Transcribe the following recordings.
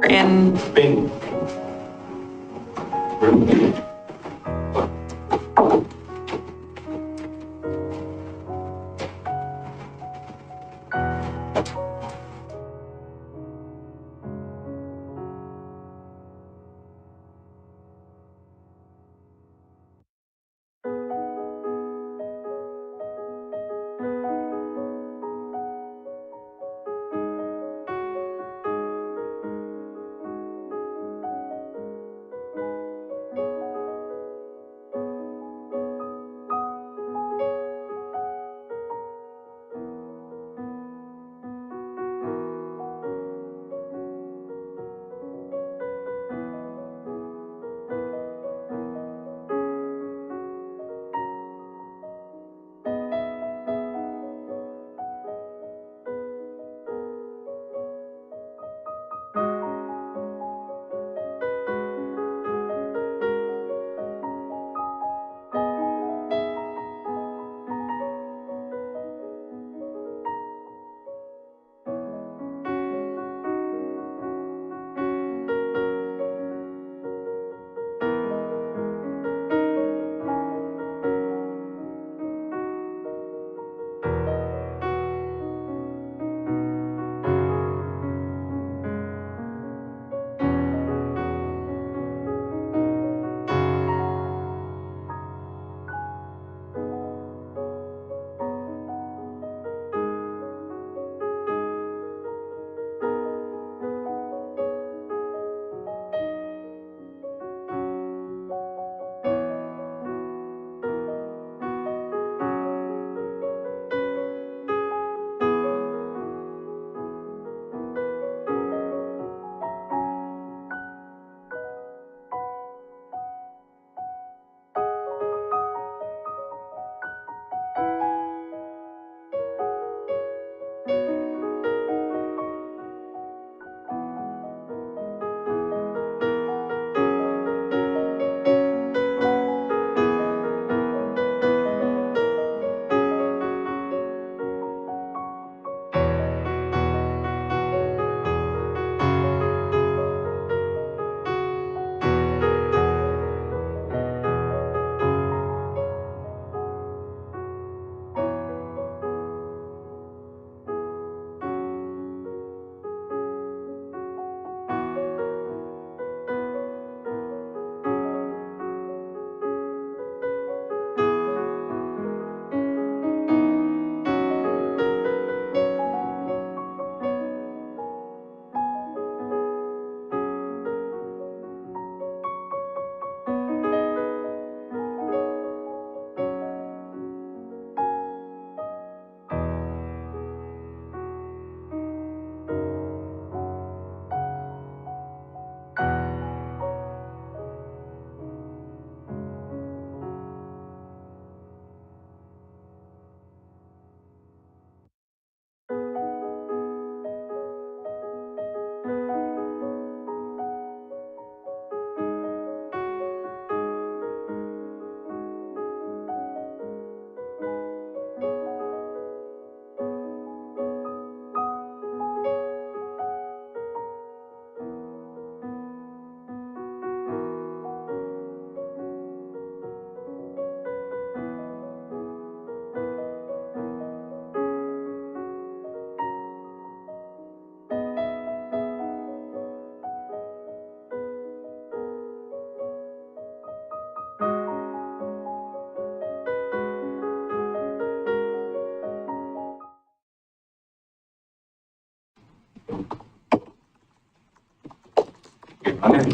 in Bing.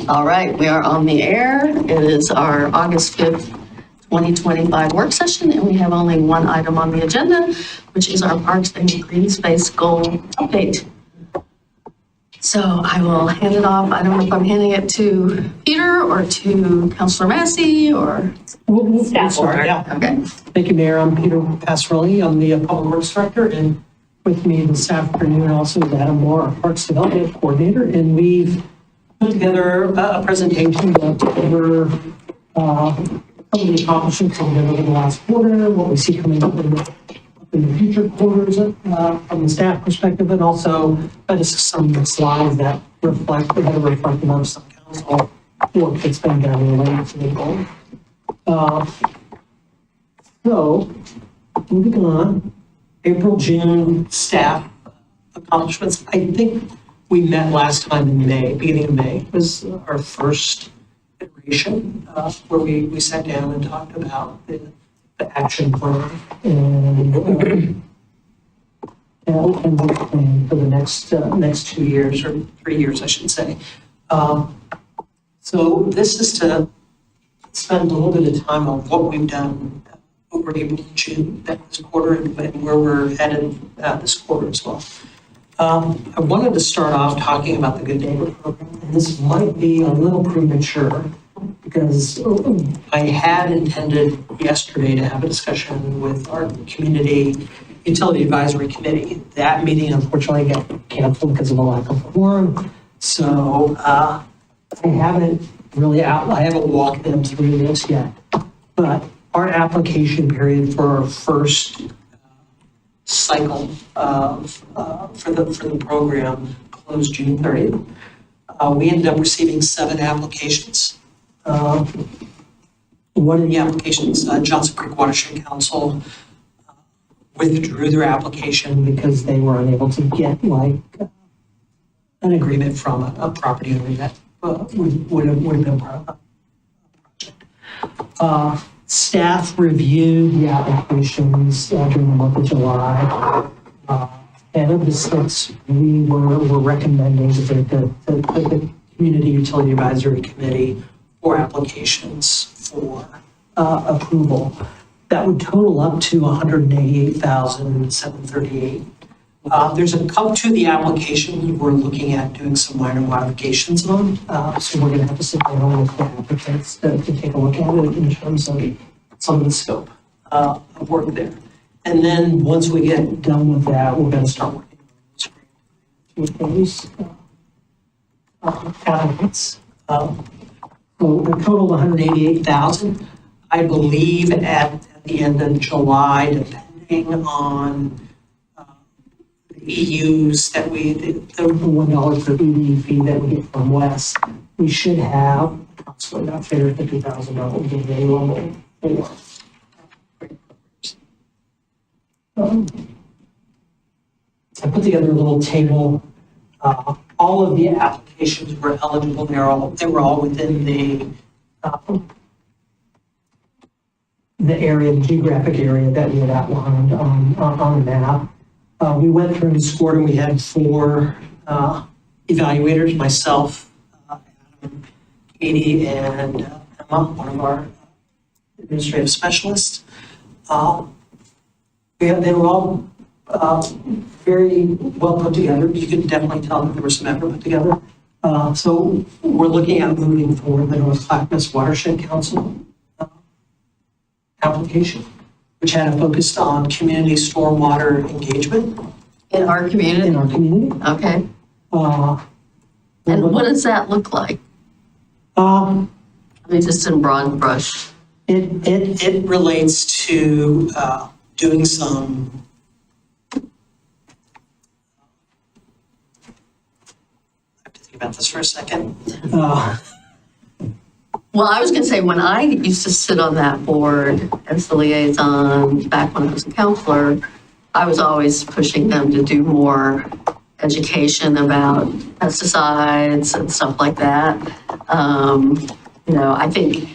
All right, we are on the air. It is our August 5th, 2025 work session, and we have only one item on the agenda, which is our Parks and Greenspace goal update. So I will hand it off. I don't know if I'm handing it to Peter or to Councilor Massey or Staff. Yeah. Okay. Thank you, Mayor. I'm Peter Passerelli. I'm the Public Works Director, and with me this afternoon also is Adam Moore, our Parks Development Coordinator, and we've put together a presentation that over some of the accomplishments we've done over the last quarter, what we see coming up in the in the future quarters from the staff perspective, and also just some slides that reflect, that are reflective of some council work that's been done related to the goal. So, moving on, April, June staff accomplishments. I think we met last time in May, beginning of May, was our first iteration where we sat down and talked about the action plan and the plan for the next 2 years, or 3 years, I should say. So this is to spend a little bit of time on what we've done over April and June, this quarter, and where we're headed this quarter as well. I wanted to start off talking about the Good Neighbor program, and this might be a little premature because I had intended yesterday to have a discussion with our community utility advisory committee. That meeting unfortunately got canceled because of a lack of quorum. So I haven't walked them through this yet, but our application period for our first cycle for the program closed June 30th. We ended up receiving 7 applications. One of the applications, Johnson Creek Watershed Council withdrew their application because they were unable to get an agreement from a property owner that would have been part of the project. Staff reviewed the applications during the month of July. And of the 6, we were recommending to the Community Utility Advisory Committee 4 applications for approval. That would total up to $188,738. There's a couple to the applications we're looking at doing some minor modifications on. So we're going to have to sit down with the applicants to take a look at it in terms of some of the scope of work there. And then once we get done with that, we're going to start working with those applicants. So a total of 188,000. I believe at the end of July, depending on EUs that the $1 per EDU fee that we get from West, we should have approximately about $350,000 available for. I put together a little table. All of the applications were eligible. They were all within the area, the geographic area that we had outlined on the map. We went through and scored, and we had 4 evaluators, myself, Adam, Katie, and Emma, one of our administrative specialists. They were all very well put together. You could definitely tell that there was some effort put together. So we're looking at moving forward the North Clackamas Watershed Council application, which had a focus on community stormwater engagement. In our community? In our community. Okay. And what does that look like? I mean, just in broad brush. It relates to doing some I have to think about this for a second. Well, I was going to say, when I used to sit on that board as the liaison back when I was a counselor, I was always pushing them to do more education about pesticides and stuff like that. I think,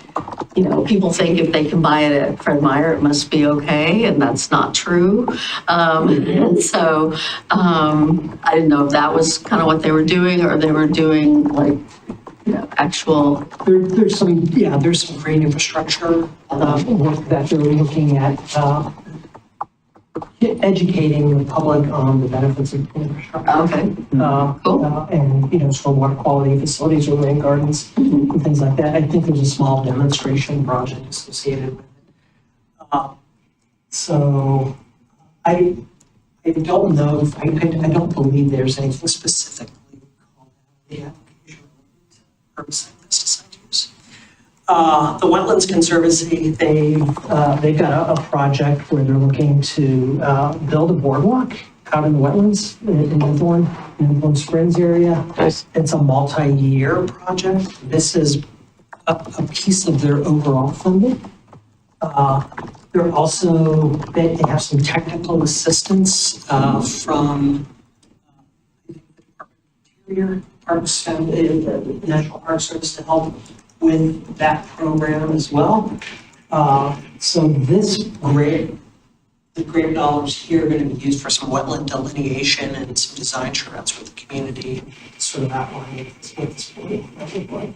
people think if they can buy it at Fred Meyer, it must be okay, and that's not true. And so I didn't know if that was kind of what they were doing, or they were doing actual. There's some green infrastructure work that they're looking at, educating the public on the benefits of infrastructure. Okay. Cool. And stormwater quality facilities or rain gardens and things like that. I think there's a small demonstration project associated with it. So I don't know if I don't believe there's anything specifically called the application related to herbicide pesticide use. The Wetlands Conservancy, they've got a project where they're looking to build a boardwalk out in the wetlands in Milwaukie Springs area. Nice. It's a multi-year project. This is a piece of their overall funding. They're also, they have some technical assistance from Interior Parks and the National Park Service to help with that program as well. So the grant dollars here are going to be used for some wetland delineation and some design assurance with the community, sort of outlining what this will look like.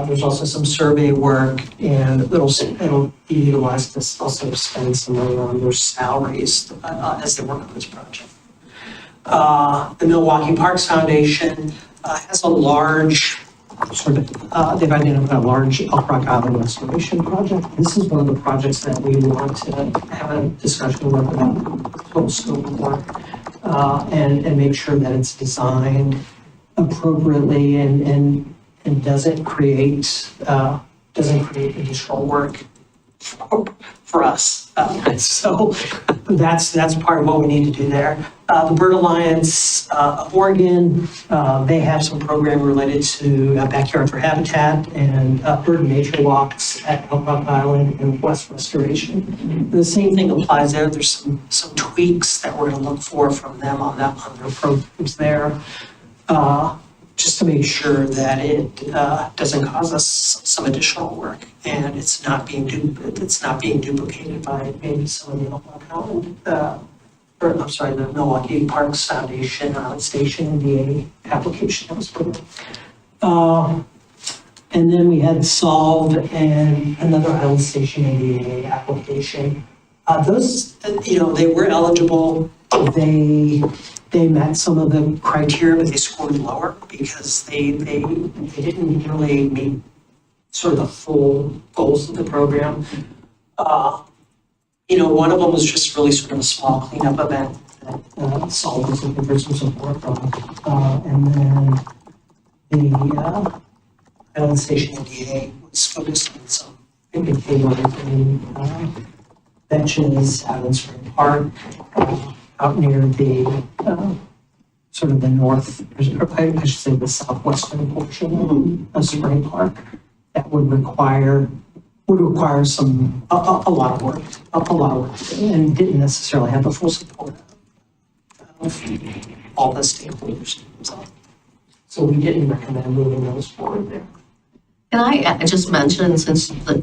There's also some survey work, and it'll be utilized to also spend some money on their salaries as they work on this project. The Milwaukie Parks Foundation has a large they've identified a large Elk Rock Island restoration project. This is one of the projects that we want to have a discussion with about the total scope of work and make sure that it's designed appropriately and doesn't create additional work for us. So that's part of what we need to do there. The Bird Alliance of Oregon, they have some program related to Backyard for Habitat and bird and nature walks at Elk Rock Island and West Restoration. The same thing applies there. There's some tweaks that we're going to look for from them on their programs there. Just to make sure that it doesn't cause us some additional work and it's not being duplicated by maybe some of the Elk Rock Island, the Milwaukie Parks Foundation Island Station NDA application that was put in. And then we had Solve and another Island Station NDA application. Those, they were eligible. They met some of the criteria, but they scored lower because they didn't really meet sort of the full goals of the program. One of them was just really sort of a small cleanup event that Solve was looking for some support from. And then the Island Station NDA was focused on some benches out in Spring Park. Out near the sort of the north, or I should say the southwestern portion of Spring Park, that would require some a lot of work, and didn't necessarily have the full support of all the stakeholders. So we didn't recommend moving those forward there. Can I just mention, since the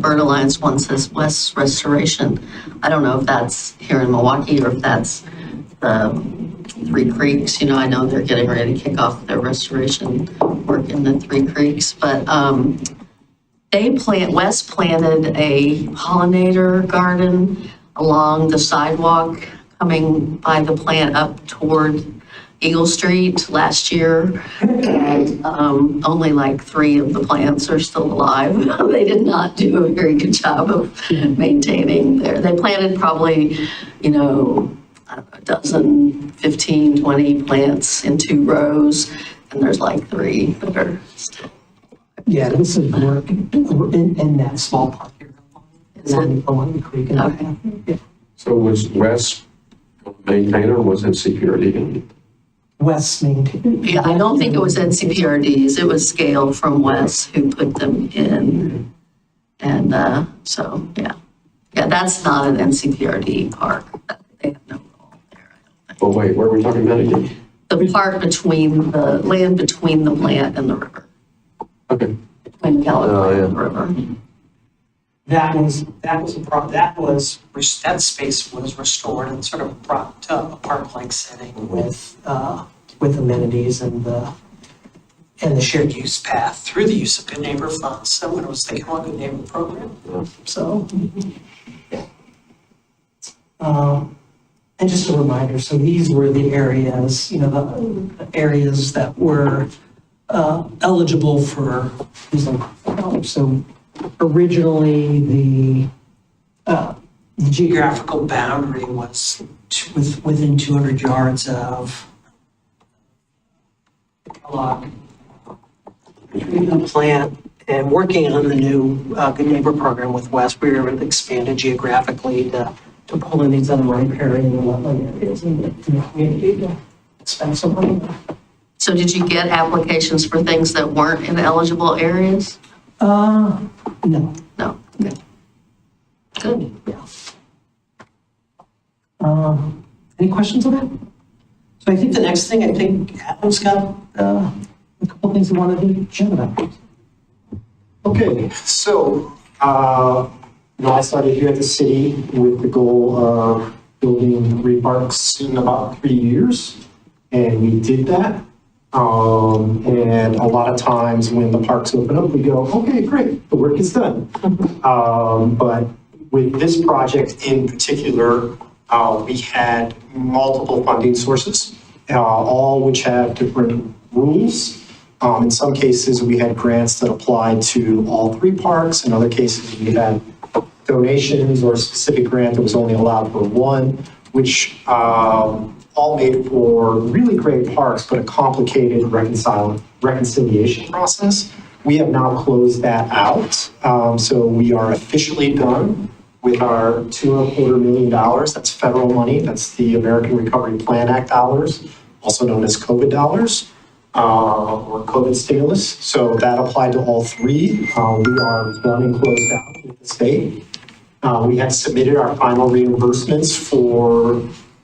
Bird Alliance one says West Restoration, I don't know if that's here in Milwaukie or if that's the Three Creeks. I know they're getting ready to kick off their restoration work in the Three Creeks, but Wes planted a pollinator garden along the sidewalk coming by the plant up toward Eagle Street last year, and only like 3 of the plants are still alive. They did not do a very good job of maintaining they planted probably, I don't know, a dozen, 15, 20 plants in 2 rows, and there's like 3 that are still. Yeah, this is work in that small park here. Is it? Along the creek. Okay. Yeah. So was Wes maintainer or was it CPRD? Wes maintained. Yeah, I don't think it was NCPRDs. It was Scale from Wes who put them in. And so, yeah. Yeah, that's not an NCPRD park. They have no role there, I don't think. Well, wait, where are we talking about again? The part between the land between the plant and the river, Okay. between California yeah. and the river. That space was restored and sort of brought to a park-like setting with amenities and the shared use path through the use of Good Neighbor funds. So it was the Good Neighbor program. Yeah. So, yeah. And just a reminder, so these were the areas, the areas that were eligible for using. So originally, the geographical boundary was within 200 yards of a plant And working on the new Good Neighbor program with Wes, we were able to expand it geographically to pull in these other riparian and wetland areas in the community to spend some money. So did you get applications for things that weren't in eligible areas? No. No. Okay. Good. Yeah. Any questions on that? So I think the next thing, I think Adam's got a couple things he wanted to chat about. Okay, so, I started here at the city with the goal of building 3 parks in about 3 years, and we did that. And a lot of times when the parks open up, we go, okay, great, the work is done. But with this project in particular, we had multiple funding sources, all which have different rules. In some cases, we had grants that applied to all 3 parks. In other cases, we had donations or a specific grant that was only allowed for 1, which all made for really great parks, but a complicated reconciliation process. We have now closed that out. So we are officially done with our $2.25 million. That's federal money. That's the American Recovery Plan Act dollars, also known as COVID dollars. Or COVID stimulus. So that applied to all 3. We are done and closed out with the state. We have submitted our final reimbursements for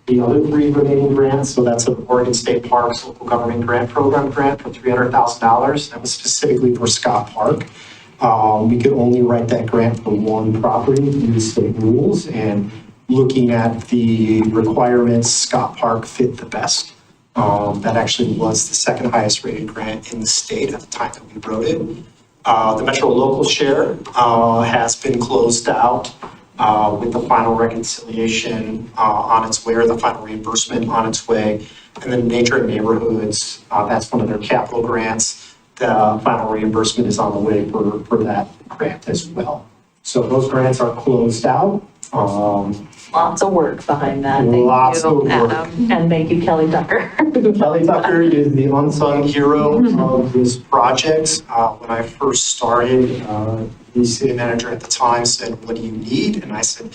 the other 3 remaining grants. So that's an Oregon State Parks Local Government Grant Program grant for $300,000. That was specifically for Scott Park. We could only write that grant for 1 property due to state rules. And looking at the requirements, Scott Park fit the best. That actually was the 2nd highest rated grant in the state at the time that we wrote it. The Metro Local share has been closed out with the final reconciliation on its way, or the final reimbursement on its way. And then Nature and Neighborhoods, that's one of their capital grants. The final reimbursement is on the way for that grant as well. So those grants are closed out. Lots of work behind that. Lots of Thank you, work. Adam. And thank you, Kelly Tucker. Kelly Tucker is the unsung hero of this project. When I first started, the city manager at the time said, "What do you need?" And I said,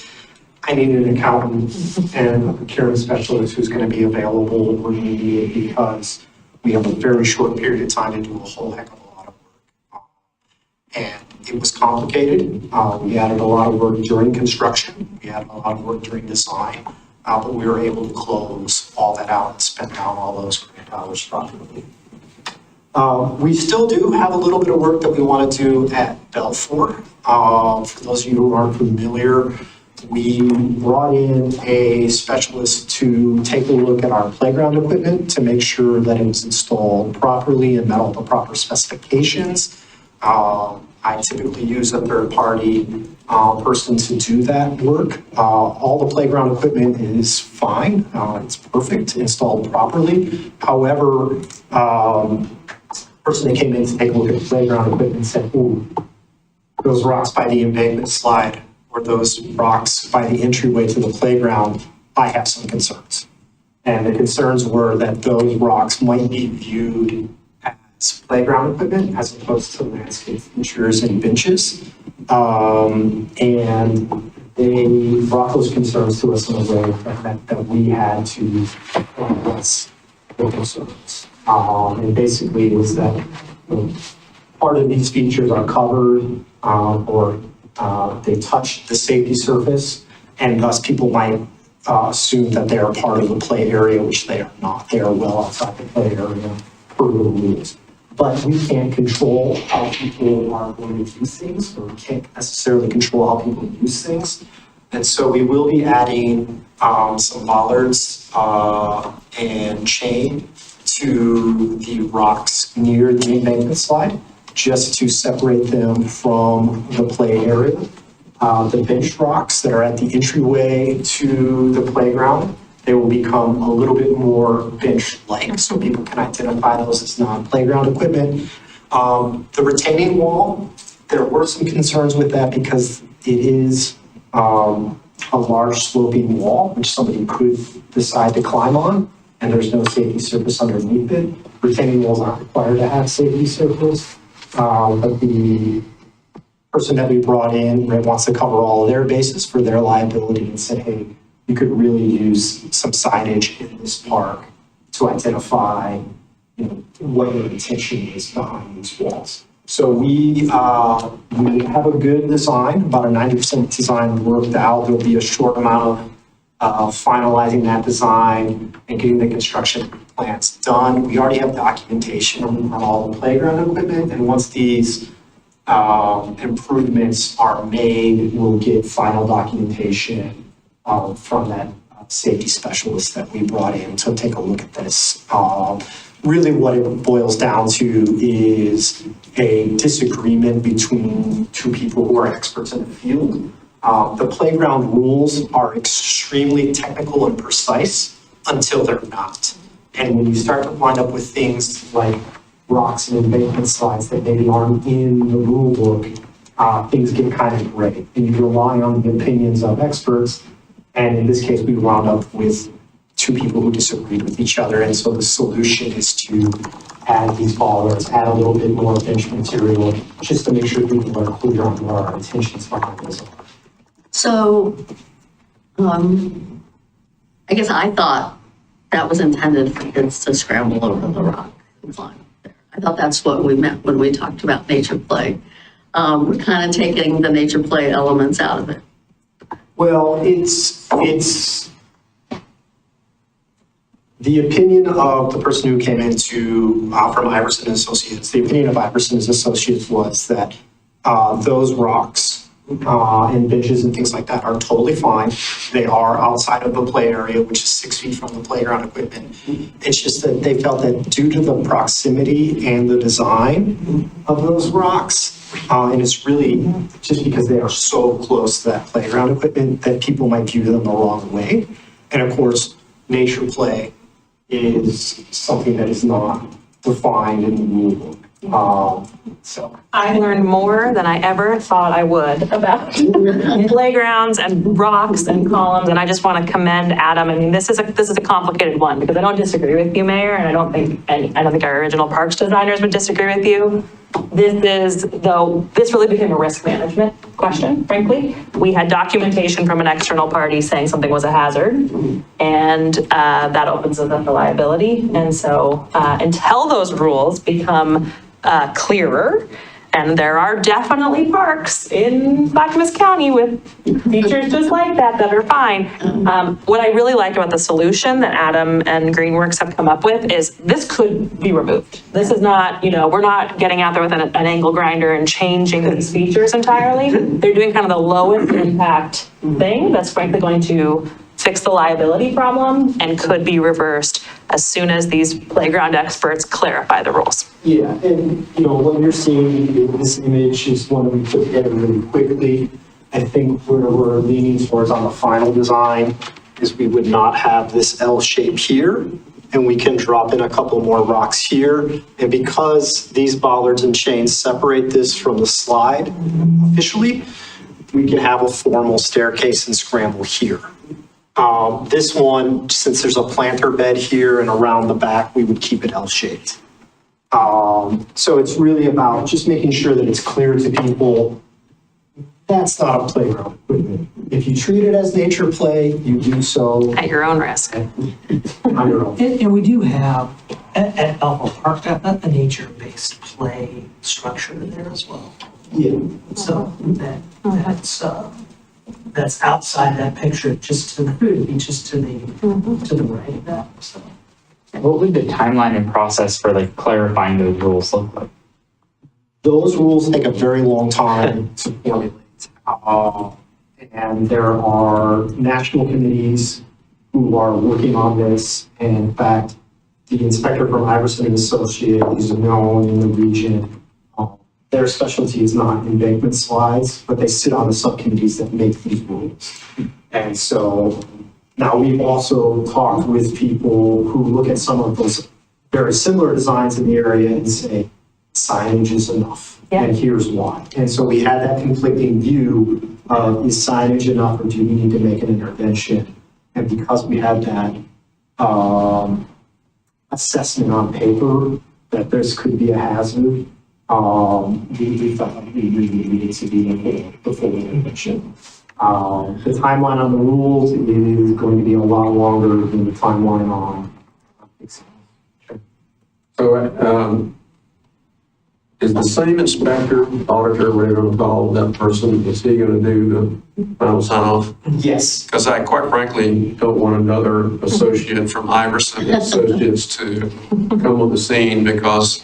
"I need an accountant and a procurement specialist who's going to be available when we need it, because we have a very short period of time to do a whole heck of a lot of work." And it was complicated. We added a lot of work during construction. We added a lot of work during design, but we were able to close all that out and spend down all those grant dollars properly. We still do have a little bit of work that we want to do at Belfour. For those of you who aren't familiar, we brought in a specialist to take a look at our playground equipment to make sure that it was installed properly and met all the proper specifications. I typically use a third-party person to do that work. All the playground equipment is fine. It's perfect, installed properly. However, the person that came in to take a look at the playground equipment said, "Ooh, those rocks by the embankment slide, or those rocks by the entryway to the playground, I have some concerns." And the concerns were that those rocks might be viewed as playground equipment as opposed to landscape features and benches. And they brought those concerns to us in a way that we had to address the concerns. And basically it was that part of these features are covered or they touch the safety surface, and thus people might assume that they are part of the play area, which they are not. They are well outside the play area per the rules. But we can't control how people are going to use things, or we can't necessarily control how people use things. And so we will be adding some bollards and chain to the rocks near the embankment slide, just to separate them from the play area. The bench rocks that are at the entryway to the playground, they will become a little bit more bench-like, so people can identify those as non-playground equipment. The retaining wall, there were some concerns with that because it is a large sloping wall, which somebody could decide to climb on, and there's no safety surface underneath it. Retaining walls aren't required to have safety surface. But the person that we brought in, right, wants to cover all of their bases for their liability and said, hey, you could really use some signage in this park to identify, you know, what your intention is behind these walls. So we have a good design, about a 90% design worked out. There'll be a short amount of finalizing that design and getting the construction plans done. We already have documentation on all the playground equipment, and once these improvements are made, we'll get final documentation from that safety specialist that we brought in to take a look at this. Really what it boils down to is a disagreement between two people who are experts in the field. The playground rules are extremely technical and precise until they're not. And when you start to wind up with things like rocks and embankment slides that maybe aren't in the rule book, things get kind of gray. And you rely on the opinions of experts. And in this case, we wound up with two people who disagreed with each other. And so the solution is to add these bollards, add a little bit more bench material, just to make sure people are clear on what our intentions behind this are. So, I guess I thought that was intended for kids to scramble over the rock and climb there. I thought that's what we meant when we talked about nature play. We're kind of taking the nature play elements out of it. Well, it's the opinion of the person who came into from Iverson and Associates. The opinion of Iverson and Associates was that those rocks and benches and things like that are totally fine. They are outside of the play area, which is 6 feet from the playground equipment. It's just that they felt that due to the proximity and the design of those rocks, and it's really just because they are so close to that playground equipment that people might view them the wrong way. And of course, nature play is something that is not defined in the rule book. So I learned more than I ever thought I would about playgrounds and rocks and columns, and I just want to commend Adam. I mean, this is a complicated one because I don't disagree with you, Mayor, and I don't think our original parks designers would disagree with you. This really became a risk management question, frankly. We had documentation from an external party saying something was a hazard, and that opens up the liability. And so until those rules become clearer, and there are definitely parks in Clackamas County with features just like that are fine. What I really like about the solution that Adam and Greenworks have come up with is this could be removed. This is not, we're not getting out there with an angle grinder and changing these features entirely. They're doing kind of the lowest impact thing that's frankly going to fix the liability problem and could be reversed as soon as these playground experts clarify the rules. yeah, and what you're seeing in this image is one that we put together really quickly. I think where we're leaning towards on the final design is we would not have this L shape here, and we can drop in a couple more rocks here. And because these bollards and chains separate this from the slide officially, we can have a formal staircase and scramble here. This one, since there's a planter bed here and around the back, we would keep it L-shaped. So it's really about just making sure that it's clear to people that's not a playground equipment. If you treat it as nature play, you do so At your own risk. on your own. And we do have at Elmo Park a nature-based play structure there as well. Yeah. So that's outside that picture, just to the right of that. So What would the timeline and process for like clarifying those rules look like? Those rules take a very long time to formulate. And there are national committees who are working on this. And in fact, the inspector from Iverson and Associates is known in the region. Their specialty is not embankment slides, but they sit on the subcommittees that make these rules. And so now we've also talked with people who look at some of those very similar designs in the area and say, signage is enough. Yeah. And here's why. And so we had that conflicting view of, is signage enough or do we need to make an intervention? And because we had that assessment on paper that this could be a hazard, we felt like we really needed to be the full intervention. The timeline on the rules is going to be a lot longer than the timeline on fixing. So, is the same inspector, auditor, whatever you want to call that person, is he going to do the final sign off? Yes. Because I quite frankly don't want another associate from Iverson Associates to come on the scene because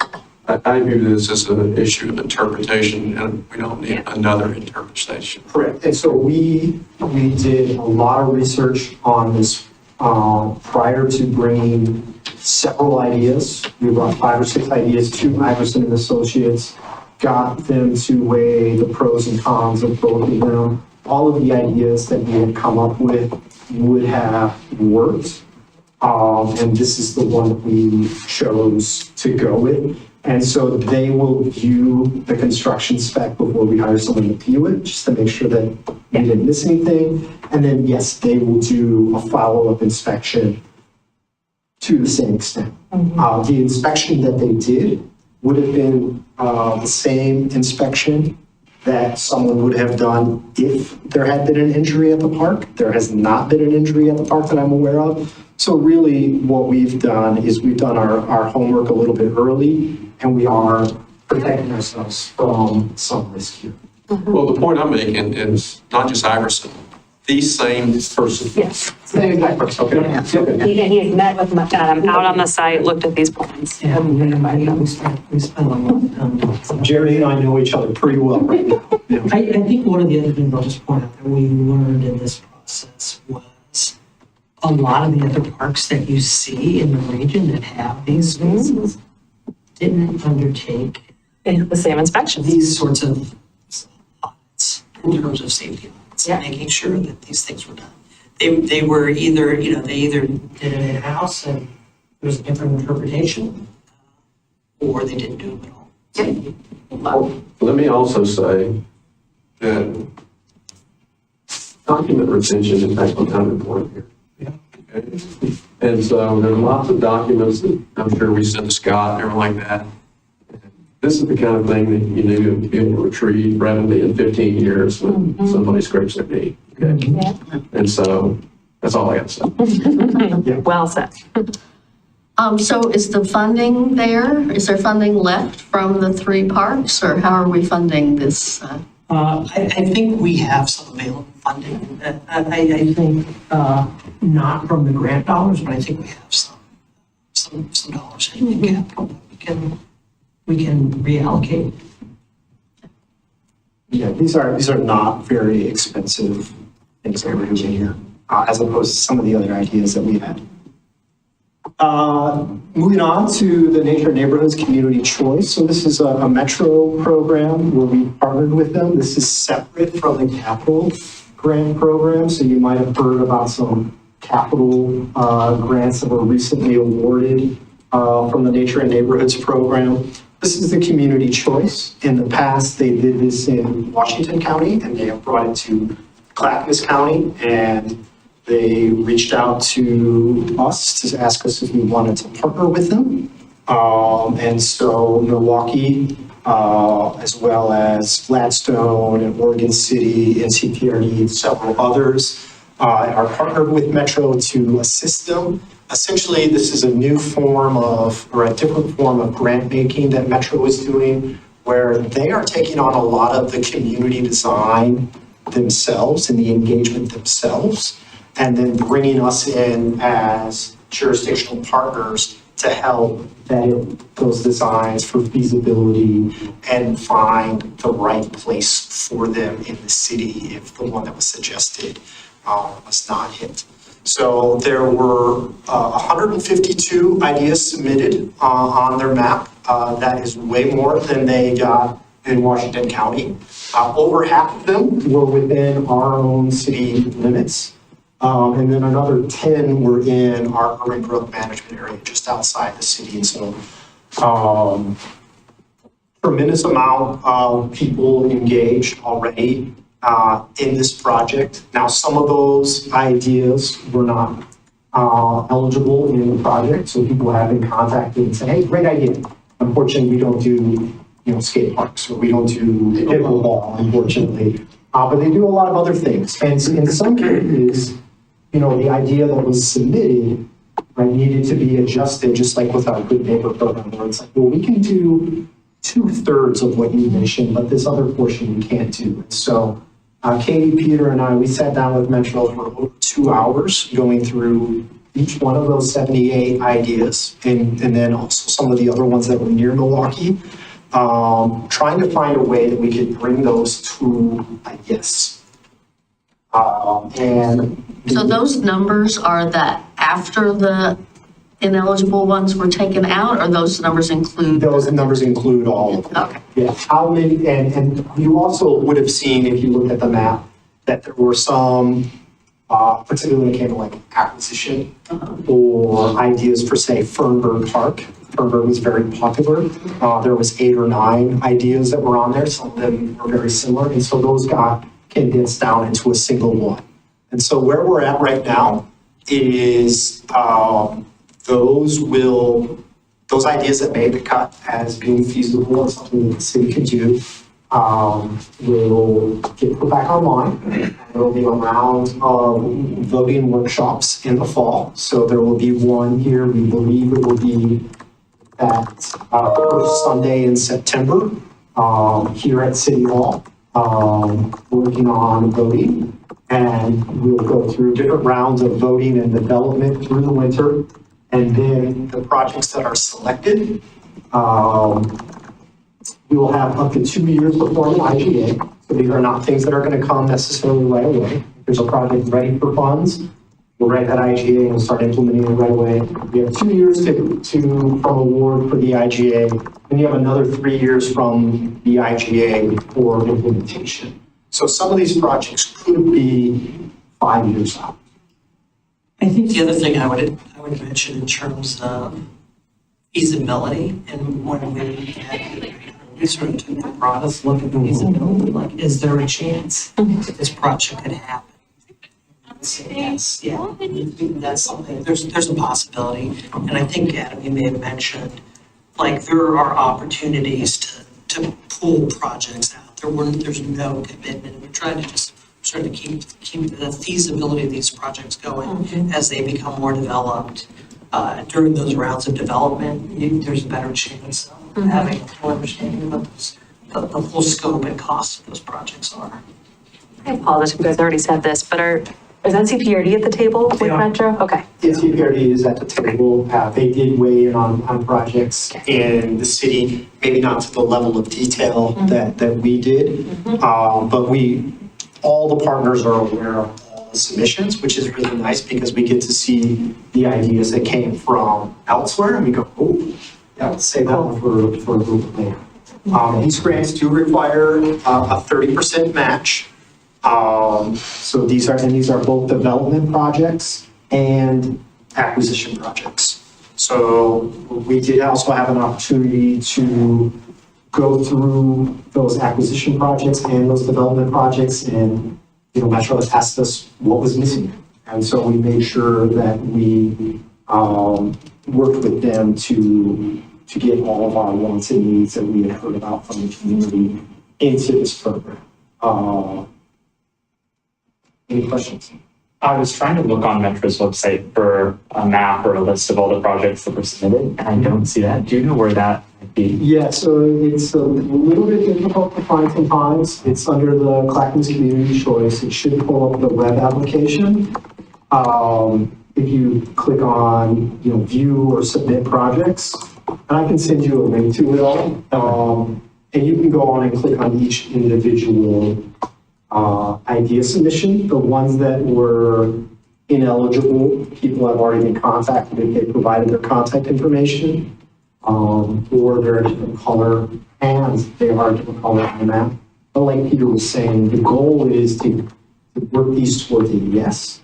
I view this as an issue of interpretation and we don't need another interpretation. Correct. And so we did a lot of research on this prior to bringing several ideas. We brought 5 or 6 ideas to Iverson and Associates, got them to weigh the pros and cons of both of them. All of the ideas that we had come up with would have worked. And this is the one that we chose to go with. And so they will view the construction spec before we hire someone to view it, just to make sure that we didn't miss anything. And then, yes, they will do a follow-up inspection to the same extent. The inspection that they did would have been the same inspection that someone would have done if there had been an injury at the park. There has not been an injury at the park that I'm aware of. So really what we've done is we've done our homework a little bit early and we are protecting ourselves from some risk here. Well, the point I'm making is not just Iverson, the same person. Yes. Same exact person. Okay. He has met with out on the site, looked at these plans. Yeah, we spent a lot of time. Jerry and I know each other pretty well right now. Yeah. I think one of the other things I'll just point out that we learned in this process was a lot of the other parks that you see in the region that have these spaces didn't undertake The same inspections. these sorts of audits in terms of safety audits, Yeah. making sure that these things were done. They were either, they either did it in-house and there was a different interpretation, or they didn't do it at all. Let me also say that document retention is actually kind of important here. Okay? And so there are lots of documents that I'm sure we sent to Scott and everything like that. This is the kind of thing that you need to be able to retrieve readily in 15 years when somebody scrapes their knee. Okay? And so that's all I got to say. Well said. So is the funding there? Is there funding left from the 3 parks or how are we funding this? I think we have some available funding. I think not from the grant dollars, but I think we have some dollars in capital that we can reallocate. Yeah, these are not very expensive things that we're doing here, as opposed to some of the other ideas that we had. Moving on to the Nature Neighborhoods Community Choice. So this is a Metro program where we partnered with them. This is separate from the capital grant program. So you might have heard about some capital grants that were recently awarded from the Nature and Neighborhoods program. This is the Community Choice. In the past, they did this in Washington County and they have brought it to Clackamas County, and they reached out to us to ask us if we wanted to partner with them. And so Milwaukie, as well as Gladstone and Oregon City, NCPRD, and several others are partnered with Metro to assist them. Essentially, this is a new form of, or a different form of grant making that Metro is doing, where they are taking on a lot of the community design themselves and the engagement themselves, and then bringing us in as jurisdictional partners to help vet those designs for feasibility and find the right place for them in the city if the one that was suggested was not hit. So there were 152 ideas submitted on their map. That is way more than they got in Washington County. Over half of them were within our own city limits. And then another 10 were in our urban growth management area just outside the city. And so tremendous amount of people engaged already in this project. Now, some of those ideas were not eligible in the project, so people have been contacted and said, hey, great idea. Unfortunately, we don't do skate parks, or we don't do pickleball, unfortunately. But they do a lot of other things. And in some cases, the idea that was submitted, right, needed to be adjusted, just like with our Good Neighbor program, where it's like, well, we can do 2/3 of what you mentioned, but this other portion we can't do. So Katie, Peter, and I, we sat down with Metro for over 2 hours going through each one of those 78 ideas, and then also some of the other ones that were near Milwaukie, trying to find a way that we could bring those to a yes. And So those numbers are that after the ineligible ones were taken out, or those numbers include? those numbers include all of them. Okay. Yeah, how many, and you also would have seen, if you looked at the map, that there were some, particularly when it came to like acquisition or ideas for, say, Fernberg Park. Fernberg was very popular. There was 8 or 9 ideas that were on there. Some of them were very similar. And so those got condensed down into a single one. And so where we're at right now is those ideas that made the cut as being feasible and something that the city could do will get put back online. There will be a round of voting workshops in the fall. So there will be one here. We believe it will be that first Sunday in September here at City Hall, working on voting. And we'll go through different rounds of voting and development through the winter. And then the projects that are selected, we will have up to 2 years before the IGA. So these are not things that are going to come necessarily right away. If there's a project ready for funds, we'll write that IGA and start implementing it right away. We have 2 years from award for the IGA, and you have another 3 years from the IGA for implementation. So some of these projects could be 5 years out. I think the other thing I would mention in terms of feasibility, and when we sort of took the broadest look at the feasibility, like, is there a chance that this project could happen? Yes, yeah, that's something, there's a possibility. And I think, Adam, you may have mentioned, like, there are opportunities to pull projects out. There's no commitment. We're trying to just sort of keep the feasibility of these projects going as they become more developed. During those rounds of development, there's a better chance of having a full understanding of what the full scope and cost of those projects are. I apologize if you guys already said this, but is NCPRD at the table with Metro? Okay. NCPRD is at the table. They did weigh in on projects in the city, maybe not to the level of detail that we did. But all the partners are aware of all the submissions, which is really nice because we get to see the ideas that came from elsewhere and we go, oh, yeah, let's save that one for a group later. These grants do require a 30% match. So these are both development projects and acquisition projects. So we did also have an opportunity to go through those acquisition projects and those development projects, and Metro has asked us what was missing. And so we made sure that we worked with them to get all of our wants and needs that we had heard about from the community into this program. Any questions? I was trying to look on Metro's website for a map or a list of all the projects that were submitted, and I don't see that. Do you know where that might be? Yeah, so it's a little bit difficult to find sometimes. It's under the Clackamas Community Choice. It should pull up the web application. If you click on, view or submit projects, and I can send you a link to it all. And you can go on and click on each individual idea submission. The ones that were ineligible, people have already been contacted if they provided their contact information, or they're a different color, and they are a different color on the map. But like Peter was saying, the goal is to work these towards a yes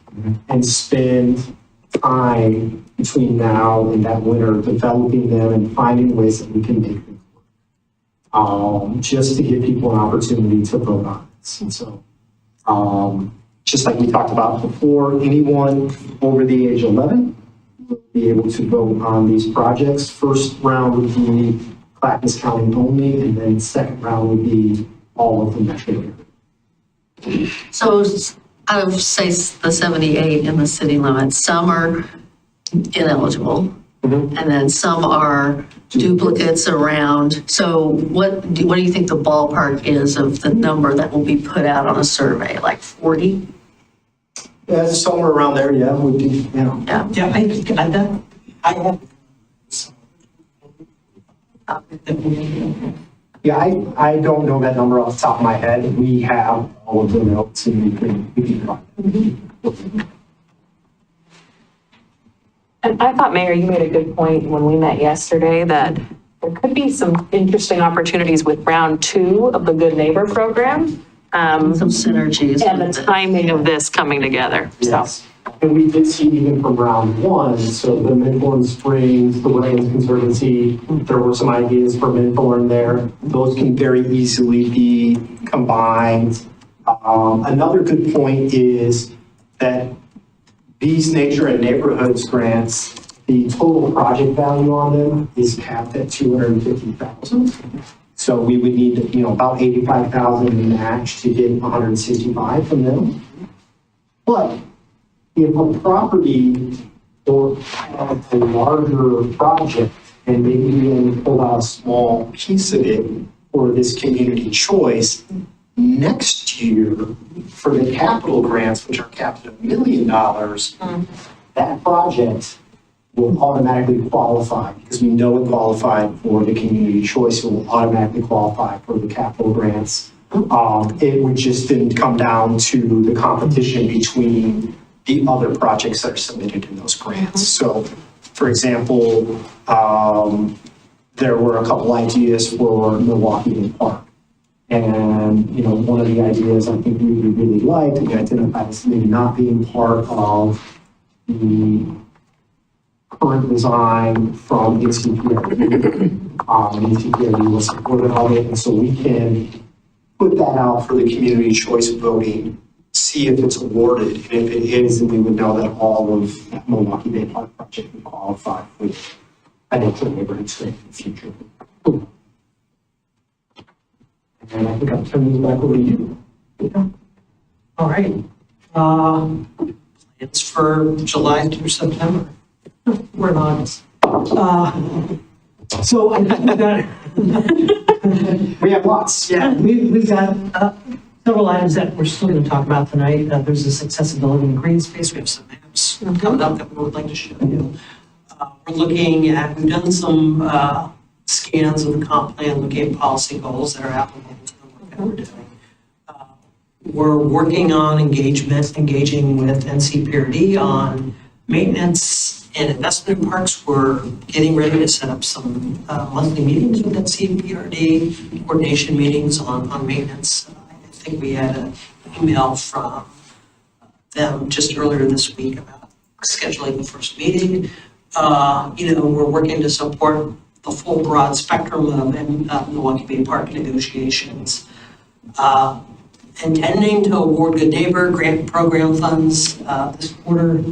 and spend time between now and that winter developing them and finding ways that we can make them work. Just to give people an opportunity to vote on this. And so, just like we talked about before, anyone over the age of 11 will be able to vote on these projects. First round would be Clackamas County only, and then second round would be all of the metro area. So out of, say, the 78 in the city limits, some are ineligible, Mhm. and then some are duplicates around. So what do you think the ballpark is of the number that will be put out on a survey, like 40? Yeah, somewhere around there, yeah, would be, you know. Yeah. Yeah, I have. Yeah, I don't know that number off the top of my head. We have all of the notes and we can. And I thought, Mayor, you made a good point when we met yesterday that there could be some interesting opportunities with round 2 of the Good Neighbor program. Some synergies. And the timing of this coming together, so. Yes. And we did see even from round 1, so the Midthorn Springs, the Woodlands Conservancy, there were some ideas for Midthorn there. Those can very easily be combined. Another good point is that these nature and neighborhoods grants, the total project value on them is capped at $250,000. So we would need, about $85,000 in match to get $165 from them. But if a property or a larger project, and maybe we only pull out a small piece of it for this community choice, next year for the capital grants, which are capped at $1 million, that project will automatically qualify because we know it qualified for the community choice. It will automatically qualify for the capital grants. It would just then come down to the competition between the other projects that are submitted in those grants. So, for example, there were a couple ideas for Milwaukie Park. And, one of the ideas I think we really liked, we identified as maybe not being part of the current design from NCPRD. NCPRD was supportive of it, and so we can put that out for the community choice voting, see if it's awarded, and if it is, then we would know that all of that Milwaukie Bay Park project would qualify for an extra neighborhood in the future. And I think I'll turn this back over to you. All right. It's for July through September. We're in August. So I think we got, We have lots. yeah, we've got several items that we're still going to talk about tonight. There's this accessibility in Greenspace. We have some maps coming up that we would like to show you. We've done some scans of the comp plan, looking at policy goals that are applicable to the work that we're doing. We're working on engaging with NCPRD on maintenance and investment in parks. We're getting ready to set up some monthly meetings with NCPRD, coordination meetings on maintenance. I think we had an email from them just earlier this week about scheduling the first meeting. We're working to support the full broad spectrum of Milwaukie Bay Park negotiations. Intending to award Good Neighbor grant program funds this quarter.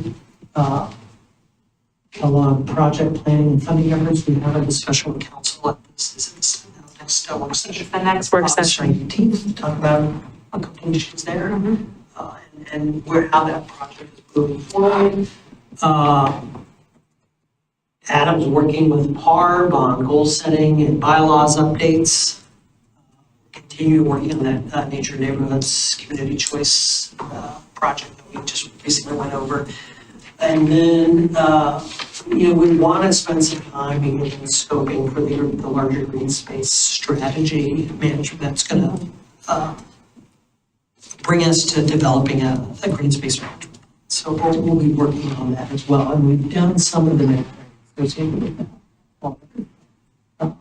Along project planning and funding efforts, we have a discussion with council at this next work session. The next work session. 19th, to talk about a couple of issues there and how that project is moving forward. Adam's working with PARB on goal setting and bylaws updates. Continue working on that nature neighborhoods community choice project that we just recently went over. And then, we want to spend some time in scoping for the larger green space strategy management that's going to bring us to developing a green space management. So we'll be working on that as well. And we've done some of the associated with that.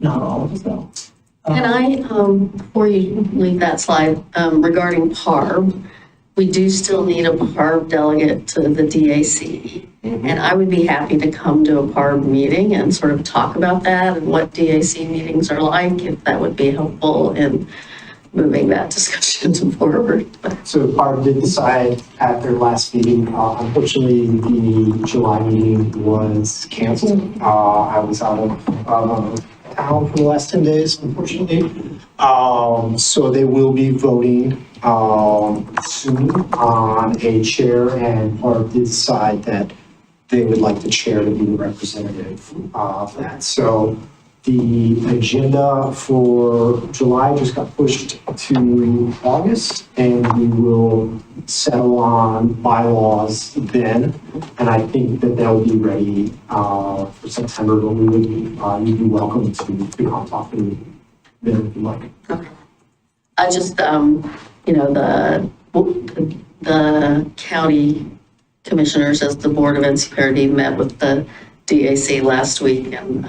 Not all of it though. Can I, before you leave that slide, regarding PARB, we do still need a PARB delegate to the DAC. And I would be happy to come to a PARB meeting and sort of talk about that and what DAC meetings are like, if that would be helpful in moving that discussion forward. So PARB did decide at their last meeting, unfortunately, the July meeting was canceled. I was out of town for the last 10 days, unfortunately. So they will be voting soon on a chair, and Barb did decide that they would like the chair to be the representative of that. So the agenda for July just got pushed to August, and we will settle on bylaws then. And I think that they'll be ready for September, but we would, you'd be welcome to come talk to me then if you like. I just, the county commissioners as the board of NCPRD met with the DAC last week, and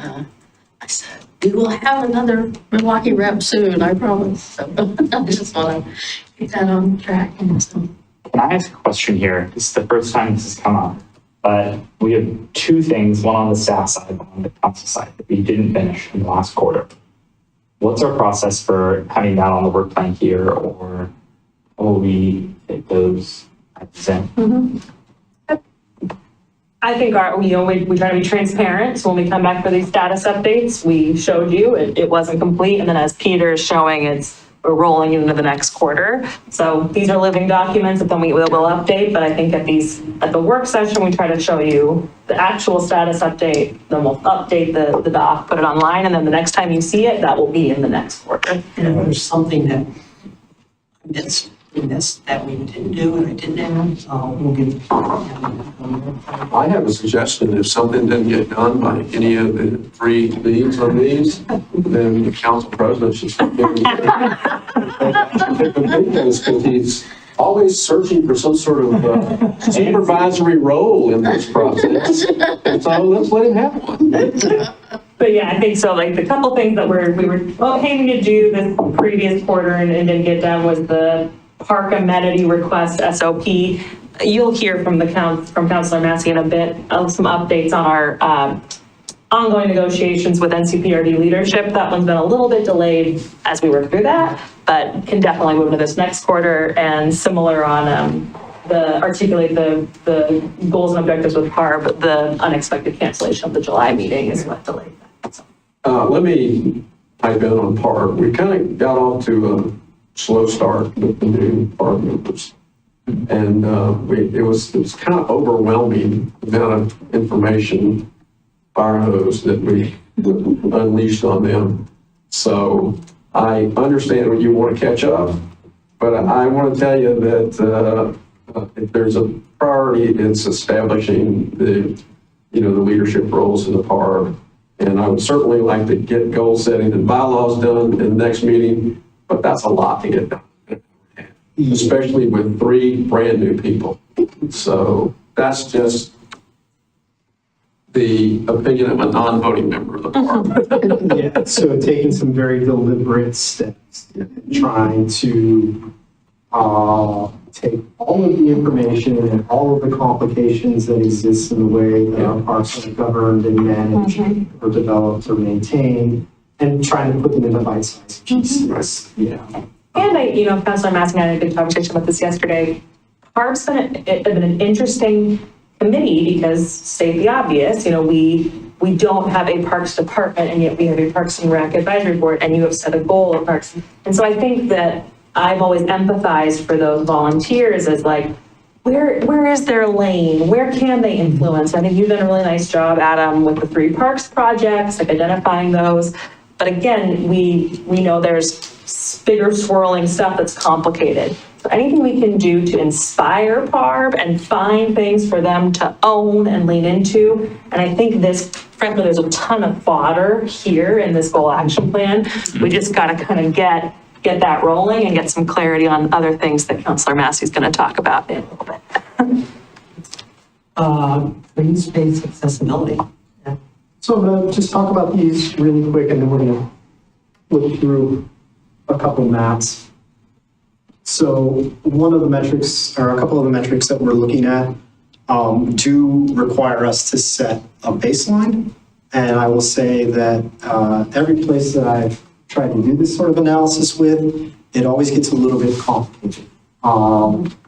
I said, we will have another Milwaukie rep soon, I promise. So I just want to keep that on track. So. Can I ask a question here? This is the first time this has come up, but we have two things, one on the staff side, one on the council side, that we didn't finish in the last quarter. What's our process for having that on the work plan here, or will we take those items in? I think we try to be transparent. So when we come back for these status updates, we showed you it wasn't complete. And then as Peter is showing, we're rolling into the next quarter. So these are living documents that then we'll update. But I think at the work session, we try to show you the actual status update. Then we'll update the doc, put it online. And then the next time you see it, that will be in the next quarter. And if there's something that that we didn't do and I didn't add, we'll give. I have a suggestion. If something didn't get done by any of the three leads on these, then the council president should start giving because he's always searching for some sort of supervisory role in this process. And so let's let him have one. But yeah, I think so. Like the couple things that we were aiming to do this previous quarter and didn't get done was the park amenity request SOP. You'll hear from Councilor Massey in a bit of some updates on our ongoing negotiations with NCPRD leadership. That one's been a little bit delayed as we work through that, but can definitely move to this next quarter. And similar on articulate the goals and objectives with PARB, the unexpected cancellation of the July meeting is what delayed that. So. Let me pipe in on PARB. We kind of got off to a slow start with the new PARB members. And it was kind of overwhelming the amount of information, fire hose that we unleashed on them. So I understand when you want to catch up, but I want to tell you that if there's a priority, it's establishing the leadership roles in the PARB. And I would certainly like to get goal setting and bylaws done in the next meeting, but that's a lot to get done, especially with 3 brand new people. So that's just the opinion of a non-voting member of the PARB. Yeah, so taking some very deliberate steps, trying to take all of the information and all of the complications that exist in the way that our parks are governed and managed or developed or maintained, and trying to put them into bite-sized pieces. Yeah. And Councilor Massey and I had a good conversation about this yesterday. PARB's been an interesting committee because, state the obvious, we don't have a parks department, and yet we have a Parks and Rec advisory board, and you have set a goal of parks. And so I think that I've always empathized for those volunteers as like, where is their lane? Where can they influence? I think you've done a really nice job, Adam, with the 3 parks projects, like identifying those. But again, we know there's bigger swirling stuff that's complicated. So anything we can do to inspire PARB and find things for them to own and lean into. And I think frankly, there's a ton of fodder here in this goal action plan. We just got to kind of get that rolling and get some clarity on other things that Councilor Massey is going to talk about in a little bit. Greenspace accessibility. Yeah. So I'm going to just talk about these really quick, and then we're going to look through a couple maps. So one of the metrics, or a couple of the metrics that we're looking at do require us to set a baseline. And I will say that every place that I've tried to do this sort of analysis with, it always gets a little bit complicated.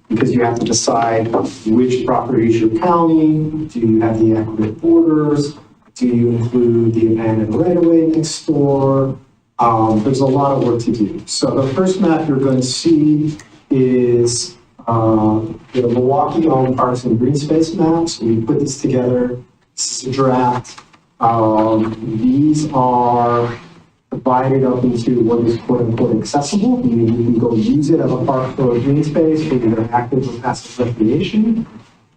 Because you have to decide which property is your county, do you have the accurate borders, Do you include the abandoned right-of-way next door? There's a lot of work to do. So the first map you're going to see is the Milwaukie owned parks and Greenspace maps. We put this together. This is a draft. These are divided up into what is quote unquote accessible, meaning you can go use it as a park or a green space for either active or passive recreation,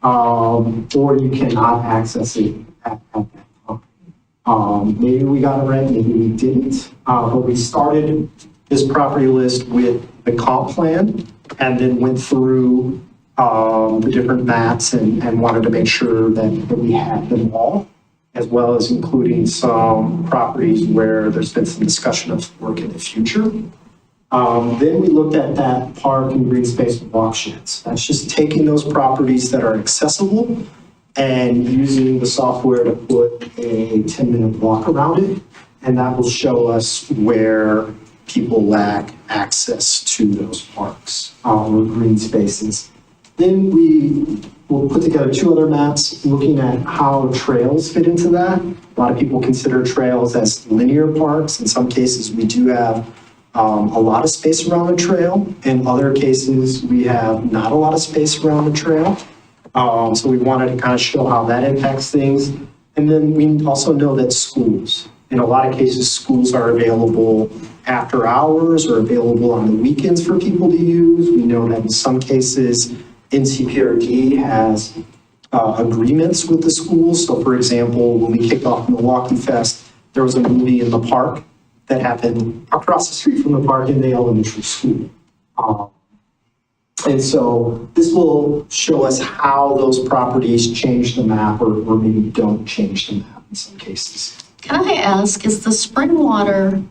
or you cannot access it at that time. Maybe we got it right, maybe we didn't, but we started this property list with the comp plan and then went through the different maps and wanted to make sure that we had them all, as well as including some properties where there's been some discussion of work in the future. Then we looked at that park and green space watersheds. That's just taking those properties that are accessible and using the software to put a 10-minute walk around it. And that will show us where people lack access to those parks or green spaces. Then we will put together two other maps looking at how trails fit into that. A lot of people consider trails as linear parks. In some cases, we do have a lot of space around the trail. In other cases, we have not a lot of space around the trail. So we wanted to kind of show how that impacts things. And then we also know that schools, in a lot of cases, schools are available after hours or available on the weekends for people to use. We know that in some cases, NCPRD has agreements with the schools. So for example, when we kicked off Milwaukie Fest, there was a movie in the park that happened across the street from the park in the elementary school. And so this will show us how those properties change the map or maybe don't change the map in some cases. Can I ask, is the spring water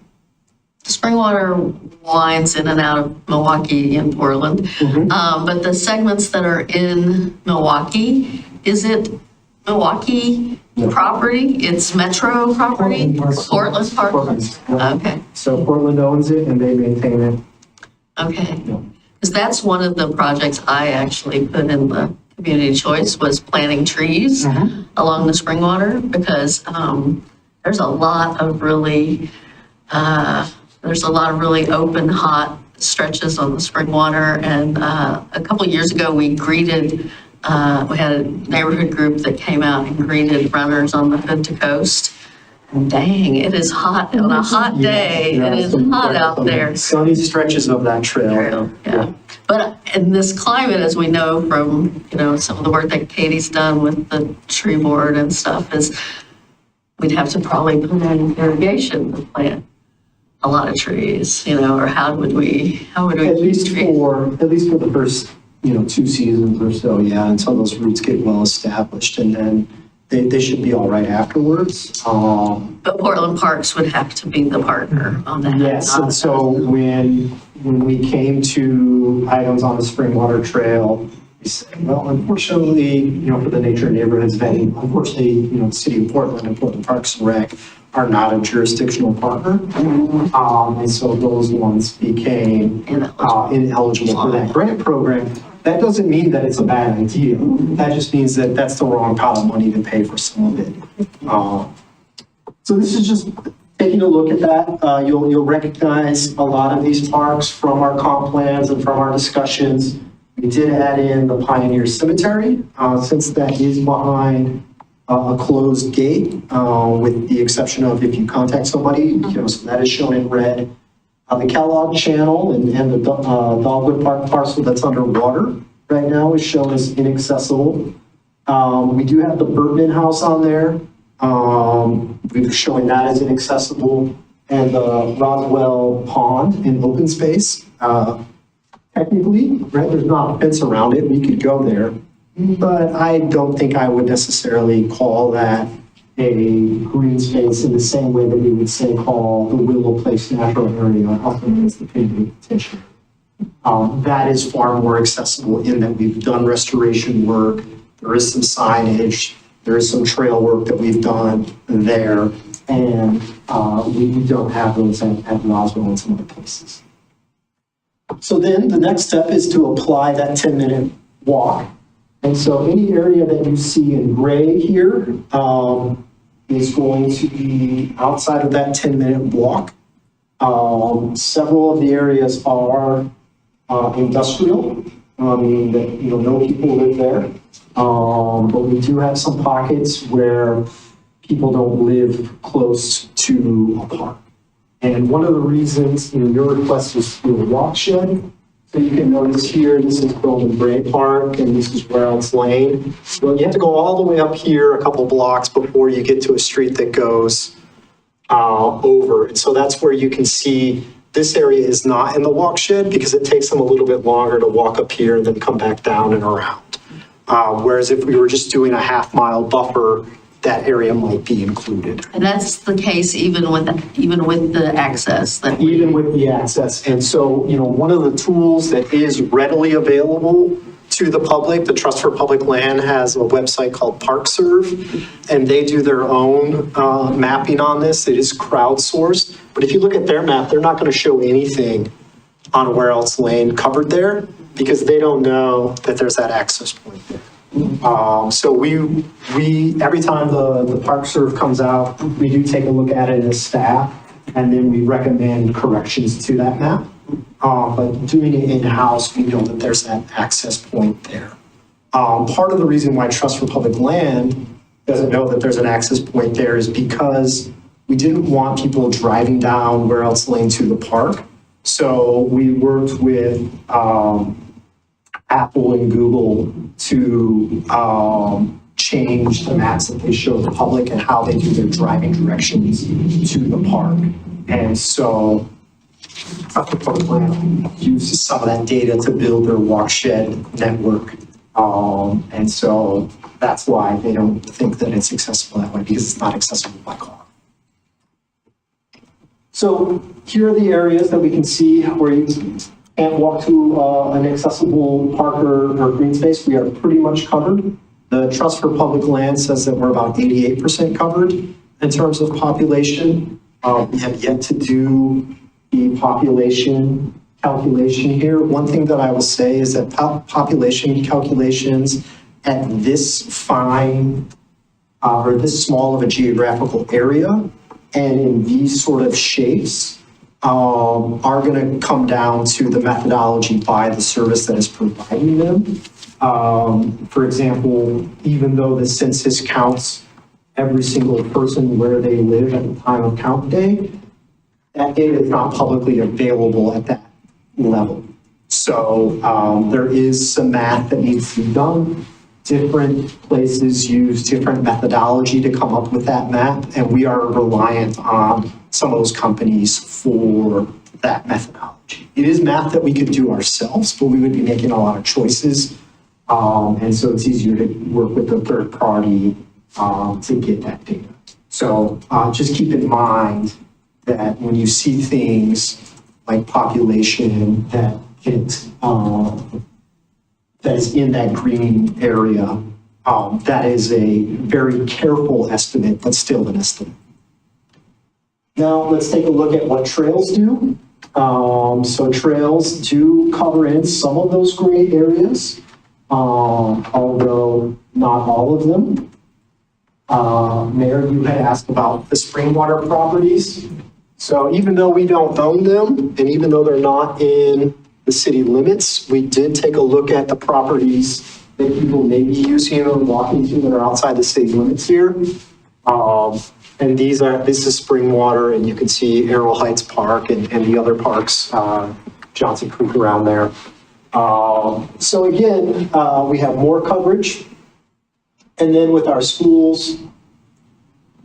winds in and out of Milwaukie and Portland, but the segments that are in Milwaukie, is it Milwaukie property? It's Metro property? Portland Park? Portland, yeah. Okay, So Portland owns it and they maintain it. okay. Yeah. Because that's one of the projects I actually put in the community choice was planting trees along the spring water because there's a lot of really open, hot stretches on the spring water. And a couple of years ago, we had a neighborhood group that came out and greeted runners on the Hood to Coast. And dang, it is hot on a hot day. It is hot out there. Sunny stretches of that trail. Yeah. But in this climate, as we know from, some of the work that Katie's done with the tree board and stuff, is we'd have to probably put in irrigation to plant a lot of trees, or how would we At least trees? for the first, 2 seasons or so, yeah, until those roots get well established, and then they should be all right afterwards. But Portland Parks would have to be the partner on that. Yes, and so when we came to items on the spring water trail, we said, well, unfortunately, for the nature of neighborhoods vetting, unfortunately, the city of Portland and Portland Parks and Rec are not a jurisdictional partner. And so those ones became ineligible for that grant program. That doesn't mean that it's a bad idea. That just means that that's the wrong pot of money to pay for some of it. So this is just taking a look at that. You'll recognize a lot of these parks from our comp plans and from our discussions. We did add in the Pioneer Cemetery, since that is behind a closed gate, with the exception of if you contact somebody, so that is shown in red. The Kellogg Channel and the Dogwood Park parcel that's underwater right now is shown as inaccessible. We do have the Bergman House on there. We're showing that as inaccessible, and the Roswell Pond in open space. Technically, right, there's not a fence around it. We could go there, but I don't think I would necessarily call that a green space in the same way that we would say call the Willow Place Natural Area, also known as the Pingree Petition. That is far more accessible in that we've done restoration work. There is some signage. There is some trail work that we've done there, and we don't have those at Roswell and some other places. So then the next step is to apply that 10-minute walk. And so any area that you see in gray here, is going to be outside of that 10-minute walk. Several of the areas are industrial, meaning that, no people live there. But we do have some pockets where people don't live close to a park. And one of the reasons, your request was for a walk shed. So you can notice here, this is Golden Gray Park, and this is Reynolds Lane. Well, you have to go all the way up here a couple blocks before you get to a street that goes over. And so that's where you can see this area is not in the walk shed because it takes them a little bit longer to walk up here and then come back down and around. Whereas if we were just doing a half-mile buffer, that area might be included. And that's the case even with the access that we. Even with the access. And so, one of the tools that is readily available to the public, the Trust for Public Land has a website called ParkServe, and they do their own mapping on this. It is crowdsourced. But if you look at their map, they're not going to show anything on Where Else Lane covered there because they don't know that there's that access point there. So we every time the Park Serve comes out, we do take a look at it as staff, and then we recommend corrections to that map. But doing it in-house, we know that there's that access point there. Part of the reason why Trust for Public Land doesn't know that there's an access point there is because we didn't want people driving down Where Else Lane to the park. So we worked with Apple and Google to change the maps that they show the public and how they do their driving directions to the park. And so Trust for Public Land uses some of that data to build their walk shed network. And so that's why they don't think that it's accessible that way, because it's not accessible by car. So here are the areas that we can see where you can't walk to an accessible park or green space. We are pretty much covered. The Trust for Public Land says that we're about 88% covered in terms of population. We have yet to do the population calculation here. One thing that I will say is that population calculations at this fine or this small of a geographical area and in these sort of shapes are going to come down to the methodology by the service that is providing them. For example, even though the census counts every single person where they live at the time of count day, that data is not publicly available at that level. So there is some math that needs to be done. Different places use different methodology to come up with that map, and we are reliant on some of those companies for that methodology. It is math that we could do ourselves, but we would be making a lot of choices. And so it's easier to work with a third party to get that data. So just keep in mind that when you see things like population that hit, that is in that green area, that is a very careful estimate, but still an estimate. Now let's take a look at what trails do. So trails do cover in some of those gray areas, although not all of them. Mayor, you had asked about the Springwater properties. So even though we don't own them, and even though they're not in the city limits, we did take a look at the properties that people may be using or walking to that are outside the city limits here. And this is Springwater, and you can see Arrow Heights Park and the other parks, Johnson Creek around there. So again, we have more coverage. And then with our schools,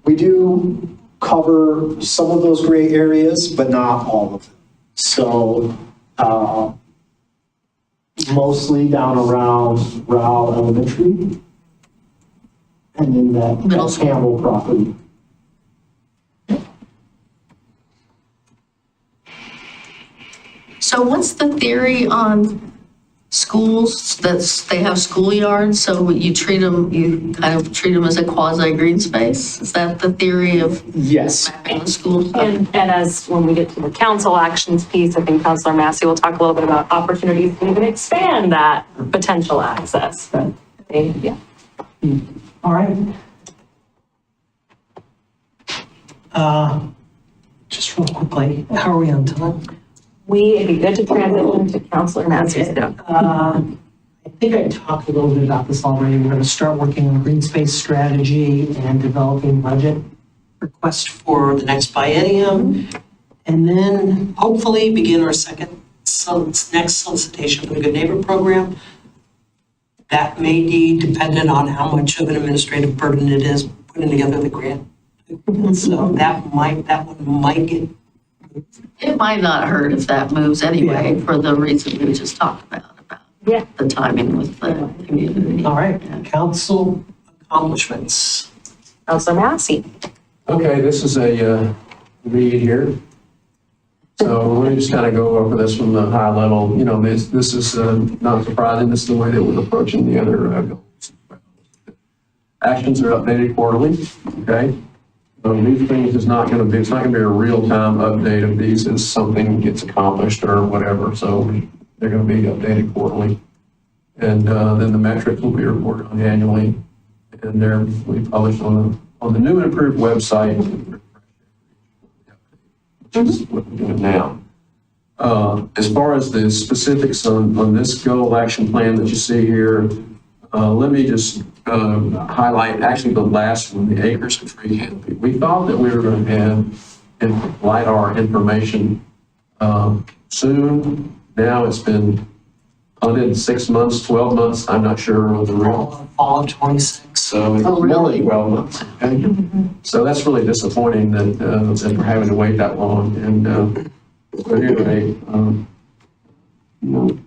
we do cover some of those gray areas, but not all of them. So mostly down around Rowell Elementary and then that Campbell property. So what's the theory on schools they have schoolyards, so you kind of treat them as a quasi green space? Is that the theory of Yes. mapping the schools? And as when we get to the council actions piece, I think Councilor Massey will talk a little bit about opportunities to even expand that potential access. But yeah. All right. Just real quickly, how are we on time? It'd be good to transition to Counselor Massey's stuff. I think I talked a little bit about this already. We're going to start working on Greenspace strategy and developing budget request for the next biennium. And then hopefully begin our next solicitation for the Good Neighbor program. That may be dependent on how much of an administrative burden it is putting together the grant. So that one might get. It might not hurt if that moves anyway, for the reason we just talked about Yeah. the timing with the community. All right, council accomplishments. Counselor Massey. Okay, this is a read here. So let me just kind of go over this from the high level. You know, this is not surprising. This is the way that we're approaching the other goals. Actions are updated quarterly, okay? These things it's not going to be a real-time update of these as something gets accomplished or whatever. So they're going to be updated quarterly. And then the metrics will be reported on annually. And they're we published on the new and improved website, which is what we're doing now. As far as the specifics on this goal action plan that you see here, let me just highlight actually the last one, the acres and tree canopy. We thought that we were going to have LiDAR information soon. Now it's been punted 6 months, 12 months. I'm not sure what the real. Fall of 26. So it's Oh, really? 12 months. Okay? So that's really disappointing that we're having to wait that long. And but anyway, you know,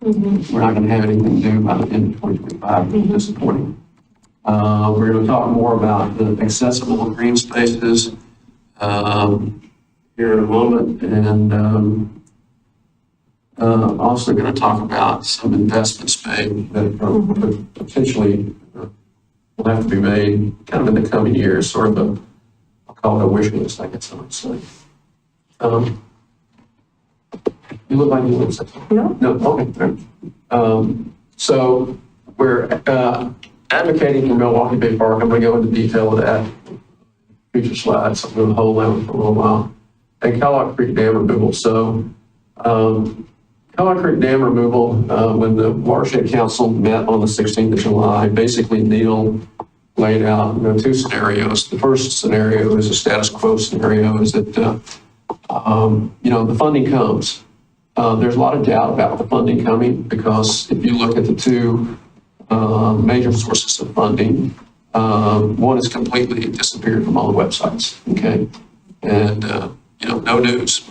we're not going to have anything to do by the end of 2025, which is disappointing. We're going to talk more about the accessible green spaces here in a moment, and also going to talk about some investments made that potentially will have to be made kind of in the coming years, sort of I'll call it a wish list, I guess I would say. You look like you want to say something. No, okay. All right. So we're advocating for Milwaukie Bay Park. I'm going to go into detail of that future slides. I'm going to hold that one for a little while. And Kellogg Creek Dam removal. So Kellogg Creek Dam removal, when the Watershed Council met on the 16th of July, basically Neil laid out two scenarios. The first scenario is a status quo scenario, is that the funding comes. There's a lot of doubt about the funding coming because if you look at the two major sources of funding, one has completely disappeared from all the websites, okay? And, no news.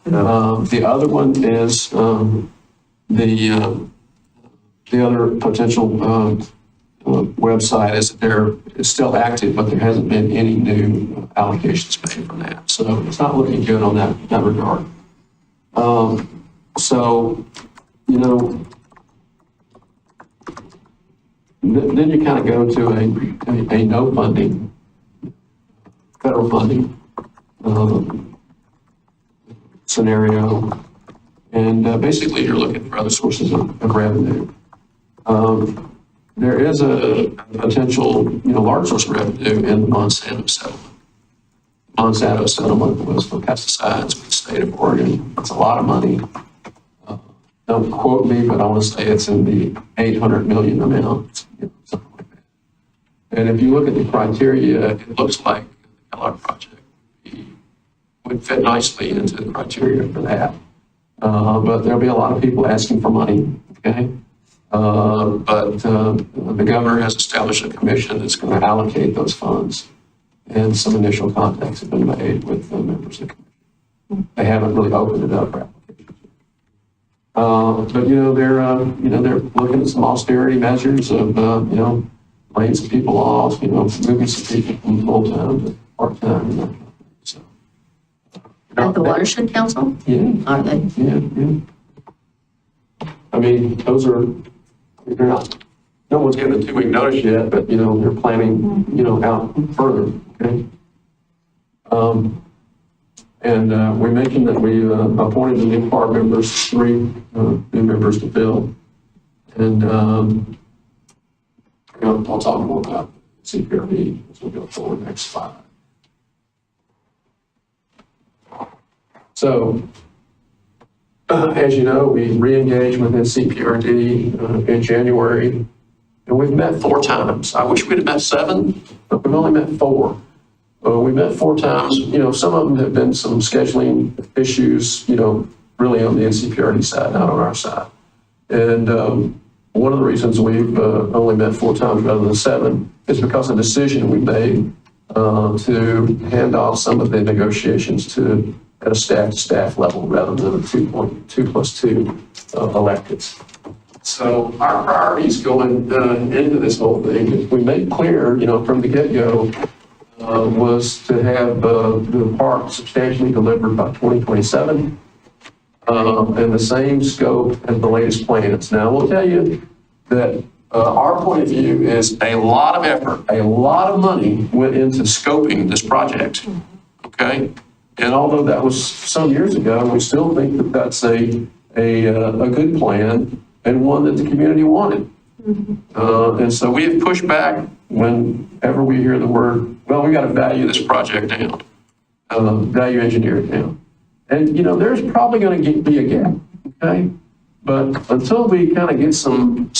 The other one is the other potential website is that there is still active, but there hasn't been any new allocations made from that. So it's not looking good on that regard. Then you kind of go to a no funding, federal funding scenario, and basically you're looking for other sources of revenue. There is a potential, large source of revenue in the Monsanto settlement. Monsanto settlement was for pesticides with the state of Oregon. It's a lot of money. Don't quote me, but I want to say it's in the 800 million amount, something like that. And if you look at the criteria, it looks like the Kellogg project would fit nicely into the criteria for that. But there'll be a lot of people asking for money, okay? But the governor has established a commission that's going to allocate those funds. And some initial contacts have been made with the members of the commission. They haven't really opened it up for applications. But they're looking at some austerity measures of laying some people off, moving some people from full-time to part-time. So, At the Watershed Council? Yeah. Are they? Yeah. I mean, they're not, no one's getting a 2-week notice yet, but, they're planning, out further, okay? And we mentioned that we appointed the new park members, 3 new members to fill. And I'll talk more about CPRD as we go forward next slide. So, as you know, we re-engaged with NCPRD in January, and we've met 4 times. I wish we'd have met 7, but we've only met 4. We met 4 times. You know, some of them have been some scheduling issues, you know, really on the NCPRD side, not on our side. And one of the reasons we've only met 4 times rather than 7 is because of the decision we made to hand off some of the negotiations at a staff-to-staff level rather than a 2+2 electeds. So our priorities going into this whole thing, we made clear, you know, from the get-go, was to have the park substantially delivered by 2027, and the same scope as the latest plans. Now, I will tell you that our point of view is a lot of effort, a lot of money went into scoping this project, okay? And although that was some years ago, we still think that that's a good plan and one that the community wanted. And so we have pushed back whenever we hear the word, well, we got to value this project down, value engineer it down. And, you know, there's probably going to be a gap, okay? But until we kind of get some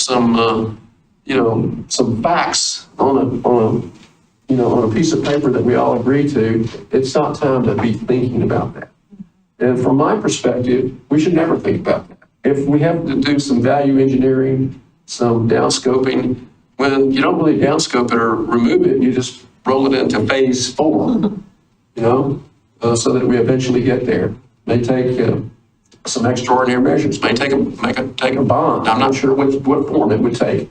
facts on a piece of paper that we all agree to, it's not time to be thinking about that. And from my perspective, we should never think about that. If we have to do some value engineering, some downscoping, when you don't really downscope it or remove it, you just roll it into phase 4, you know, so that we eventually get there. May take some extraordinary measures, may take a bond. I'm not sure what form it would take,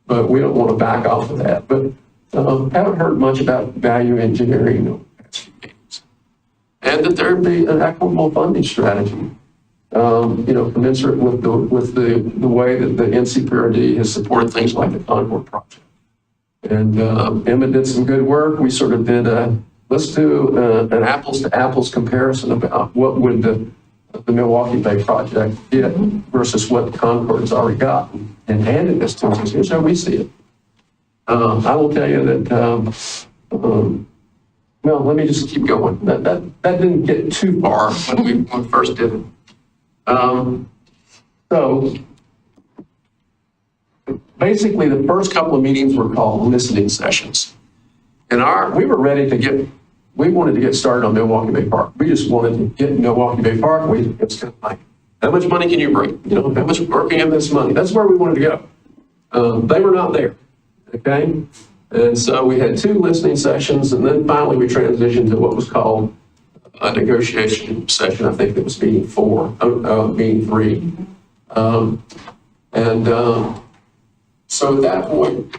but we don't want to back off of that. But haven't heard much about value engineering in the past few meetings. And that there be an equitable funding strategy, you know, commensurate with the way that the NCPRD has supported things like the Concord project. And Emma did some good work. We sort of did let's do an apples to apples comparison about what would the Milwaukie Bay project get versus what Concord's already got, and handed this to us. Here's how we see it. I will tell you that, well, let me just keep going. That didn't get too far when we first did it. So basically the first couple of meetings were called listening sessions. And we wanted to get started on Milwaukie Bay Park. We just wanted to get Milwaukie Bay Park. It's kind of like, how much money can you bring? You know, how much work in this money? That's where we wanted to go. They were not there, okay? And so we had 2 listening sessions, and then finally we transitioned to what was called a negotiation session. I think it was meeting 3. So at that point,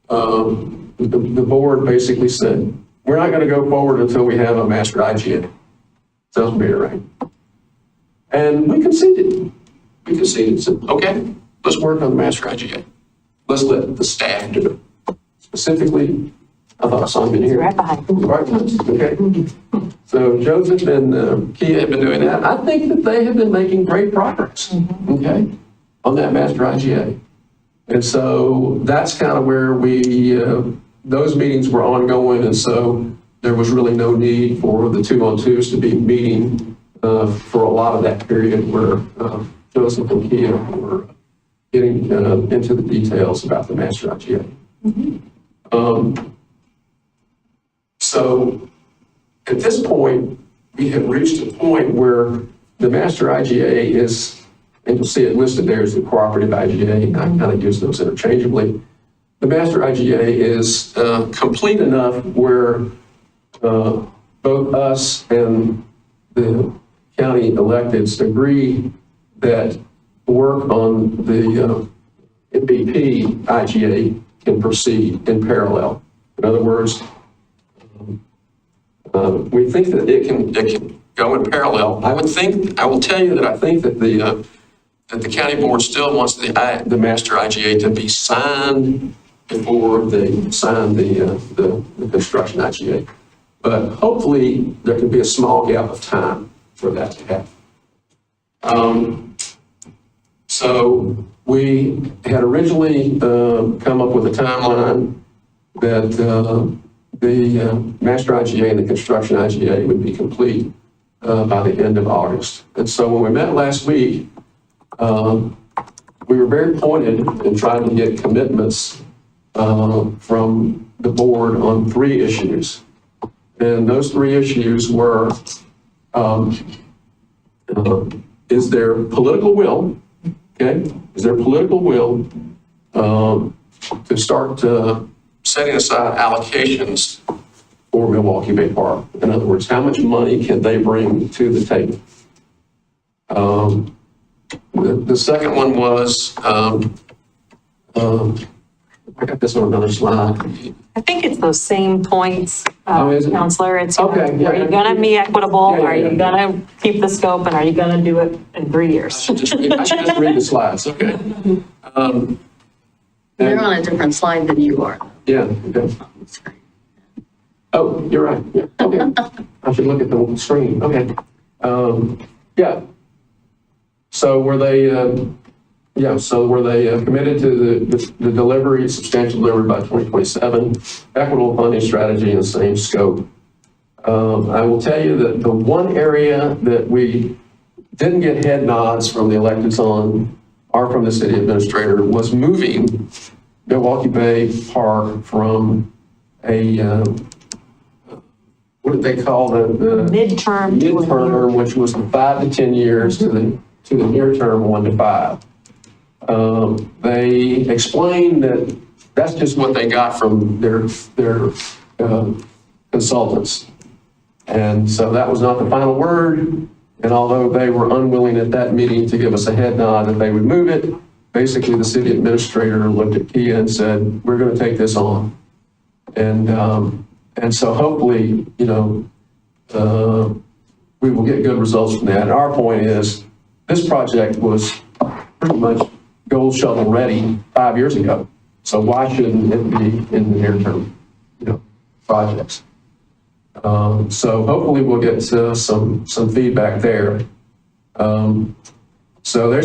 the board basically said, we're not going to go forward until we have a master IGA. Sounds weird, right? And we conceded. Said, okay, let's work on the master IGA. Let's let the staff do it. Specifically, I thought I saw him in here. Right behind. Right, okay. So Joseph and Kia have been doing that. I think that they have been making great progress, okay, on that master IGA. And so that's kind of where those meetings were ongoing, and so there was really no need for the 2-on-2s to be meeting for a lot of that period where Joseph and Kia were getting into the details about the master IGA. So at this point, we have reached a point where the master IGA is, and you'll see it listed there as the cooperative IGA, and I kind of use those interchangeably. The master IGA is complete enough where both us and the county electeds agree that work on the MVP IGA can proceed in parallel. In other words, we think that it can go in parallel. I will tell you that I think that the county board still wants the master IGA to be signed before they sign the construction IGA. But hopefully there can be a small gap of time for that to happen. So we had originally come up with a timeline that the master IGA and the construction IGA would be complete by the end of August. And so when we met last week, we were very pointed in trying to get commitments from the board on 3 issues. And those 3 issues were, is there political will, okay? Is there political will to start setting aside allocations for Milwaukie Bay Park? In other words, how much money can they bring to the table? The second one was, I got this on another slide. I think it's those same points, Oh, is it? Counselor. It's, Okay, yeah. are you gonna be equitable? Yeah, yeah, Are you yeah. gonna keep the scope, and are you gonna do it in 3 years? I should just read the slides, okay? They're on a different slide than you are. Yeah, okay. Oh, you're right, yeah, okay. I should look at the screen, okay. Yeah. So were they, committed to the delivery, substantial delivery by 2027, equitable funding strategy in the same scope? I will tell you that the one area that we didn't get head nods from the electeds on, or from the city administrator, was moving Milwaukie Bay Park from a, what did they call the Midterm. to a year. midterm, which was the 5 to 10 years, to the near term 1 to 5. They explained that that's just what they got from their consultants. And so that was not the final word. And although they were unwilling at that meeting to give us a head nod that they would move it, basically the city administrator looked at Kia and said, we're going to take this on. And so hopefully, we will get good results from that. And our point is, this project was pretty much gold shovel ready 5 years ago. So why shouldn't it be in the near term, projects? So hopefully we'll get some feedback there. So and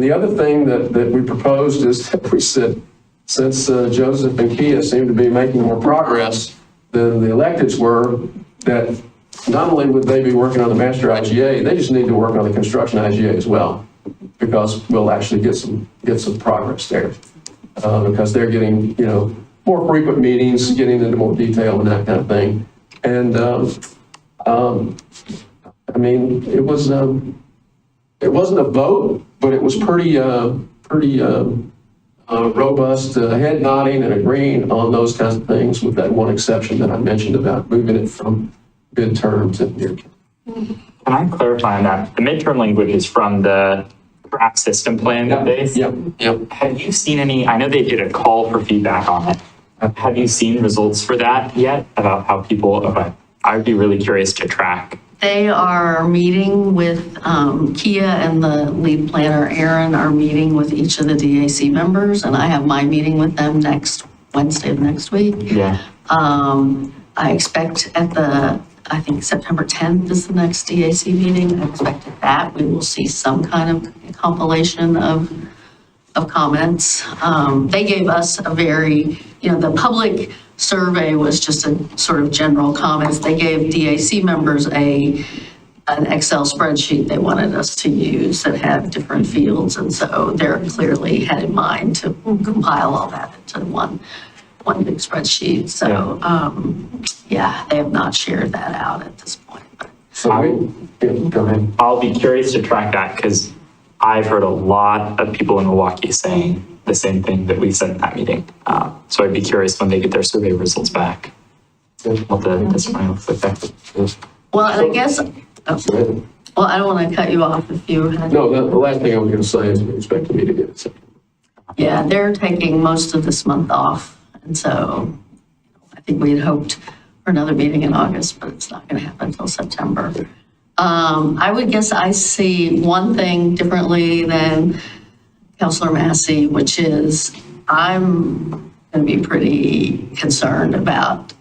the other thing that we proposed is that we said, since Joseph and Kia seem to be making more progress than the electeds were, that not only would they be working on the master IGA, they just need to work on the construction IGA as well, because we'll actually get some progress there. Because they're getting, more frequent meetings, getting into more detail and that kind of thing. And, it wasn't a vote, but it was pretty robust head nodding and agreeing on those kinds of things, with that one exception that I mentioned about moving it from midterm to near term. Can I clarify on that? The midterm language is from the draft system plan that they. Yep. Have you seen any, I know they did a call for feedback on it. Have you seen results for that yet about how people, I'd be really curious to track. They are meeting with, Kia and the lead planner, Aaron, are meeting with each of the DAC members, and I have my meeting with them next Wednesday of next week. Yeah. I expect I think September 10th is the next DAC meeting. I expect at that we will see some kind of compilation of comments. They gave us a very, the public survey was just a sort of general comments. They gave DAC members an Excel spreadsheet they wanted us to use that had different fields. And so they're clearly had in mind to compile all that into one big spreadsheet. So, they have not shared that out at this point. So go ahead. I'll be curious to track that because I've heard a lot of people in Milwaukee saying the same thing that we said in that meeting. So I'd be curious when they get their survey results back, what the survey looks like that. Well, and I guess, Go ahead. well, I don't want to cut you off if you had. No, the last thing I was going to say is we expect to meet again in September. Yeah, they're taking most of this month off. And so I think we had hoped for another meeting in August, but it's not going to happen until September. I would guess I see one thing differently than Councilor Massey, which is I'm going to be pretty concerned about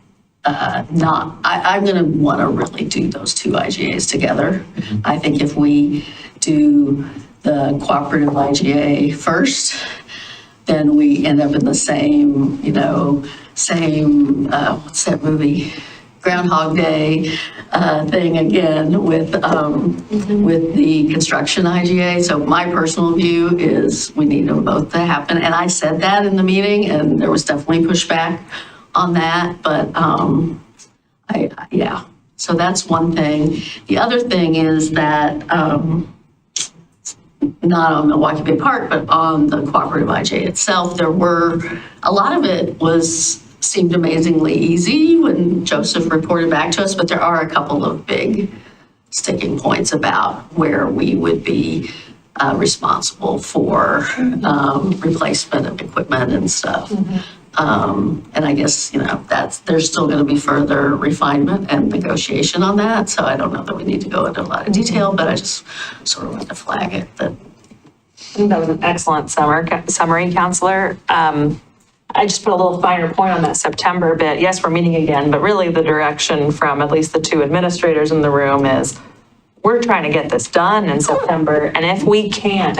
I'm going to want to really do those 2 IGAs together. I think if we do the cooperative IGA first, then we end up in the same, what's that movie? Groundhog Day thing again with the construction IGA. So my personal view is we need them both to happen. And I said that in the meeting, and there was definitely pushback on that. But yeah, so that's one thing. The other thing is that not on Milwaukie Bay Park, but on the cooperative IGA itself, there were, a lot of it seemed amazingly easy when Joseph reported back to us, but there are a couple of big sticking points about where we would be responsible for replacement of equipment and stuff. And I guess, there's still going to be further refinement and negotiation on that. So I don't know that we need to go into a lot of detail, but I just sort of wanted to flag it that. I think that was an excellent summary, Counselor. I just put a little finer point on that September bit. Yes, we're meeting again, but really the direction from at least the two administrators in the room is we're trying to get this done in September. And if we can't,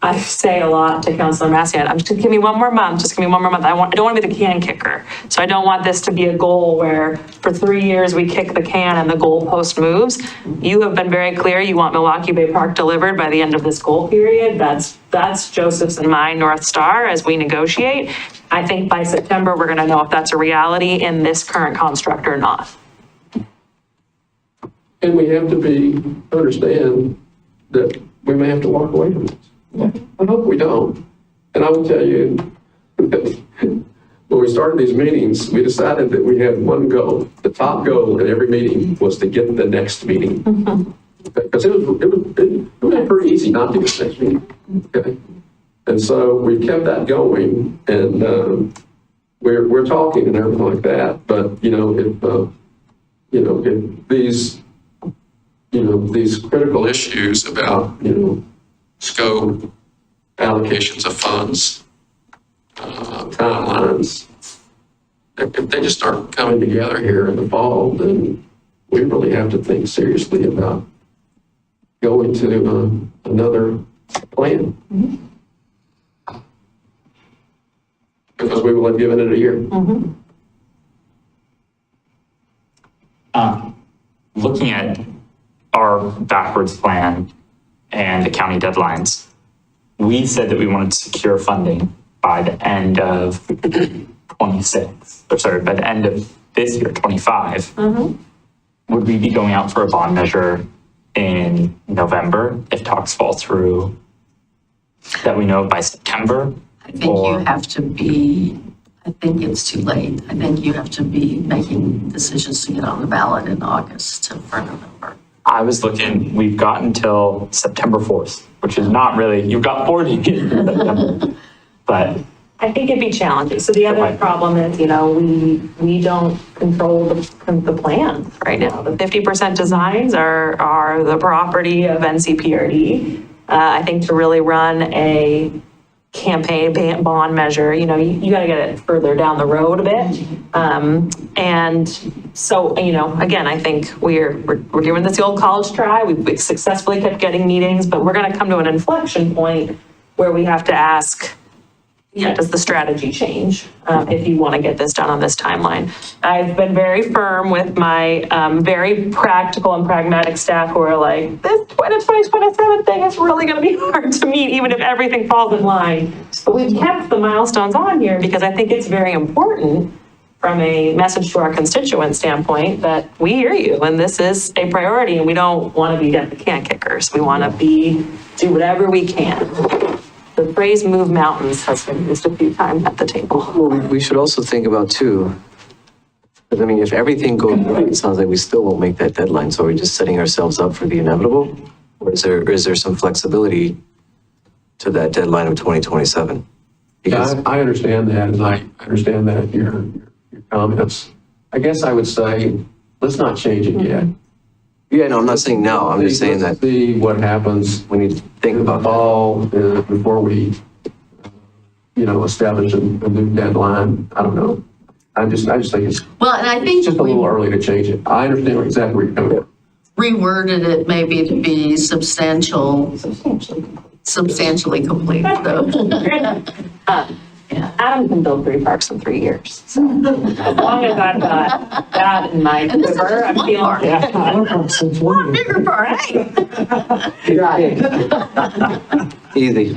I say a lot to Councilor Massian, just give me one more month, just give me one more month. I don't want to be the can kicker. So I don't want this to be a goal where for 3 years we kick the can and the goalpost moves. You have been very clear, you want Milwaukie Bay Park delivered by the end of this goal period. That's Joseph's and my North Star as we negotiate. I think by September, we're gonna know if that's a reality in this current construct or not. And we have to understand that we may have to walk away from this. I hope we don't. And I will tell you, when we started these meetings, we decided that we had one goal. The top goal in every meeting was to get the next meeting. Because it was pretty easy not to get the next meeting. Okay? And so we kept that going, and we're talking and everything like that. But if these critical issues about scope, allocations of funds, timelines, if they just start coming together here in the fall, then we really have to think seriously about going to another plan. Because we will have given it a year. Looking at our backwards plan and the county deadlines, we said that we wanted to secure funding by the end of by the end of this year, 25. Would we be going out for a bond measure in November if talks fall through that we know by September? I think it's too late. I think you have to be making decisions to get on the ballot in August for November. I was looking, we've got until September 4th, which is not really, you've got 40 in September. But I think it'd be challenging. So the other problem is, we don't control the plan right now. The 50% designs are the property of NCPRD. I think to really run a campaign bond measure, you got to get it further down the road a bit. And so, again, I think we're doing this the old college try. We've successfully kept getting meetings, but we're going to come to an inflection point where we have to ask, does the strategy change if you want to get this done on this timeline? I've been very firm with my very practical and pragmatic staff who are like, this 2027 thing is really going to be hard to meet, even if everything falls in line. But we've kept the milestones on here because I think it's very important from a message to our constituent standpoint that we hear you and this is a priority and we don't want to be the can kickers. We want to do whatever we can. The phrase "move mountains" has been used a few times at the table. Well, we should also think about too, because if everything goes right, it sounds like we still won't make that deadline. So are we just setting ourselves up for the inevitable? Or is there some flexibility to that deadline of 2027? Because I understand that, and I understand that your comments. I guess I would say, let's not change it yet. yeah, no, I'm not saying no. I'm just saying that See what happens we need to think in the about that. fall before we, establish a new deadline. I don't know. I just think it's Well, and I think just a we little early to change it. I understand exactly where you're coming from. reworded it maybe to be substantially complete, though. Yeah. Adam can build 3 parks in 3 years. So as long as I've got that in my And this is quiver, just I'm one feeling. park. Yeah. Bigger part, hey? Easy.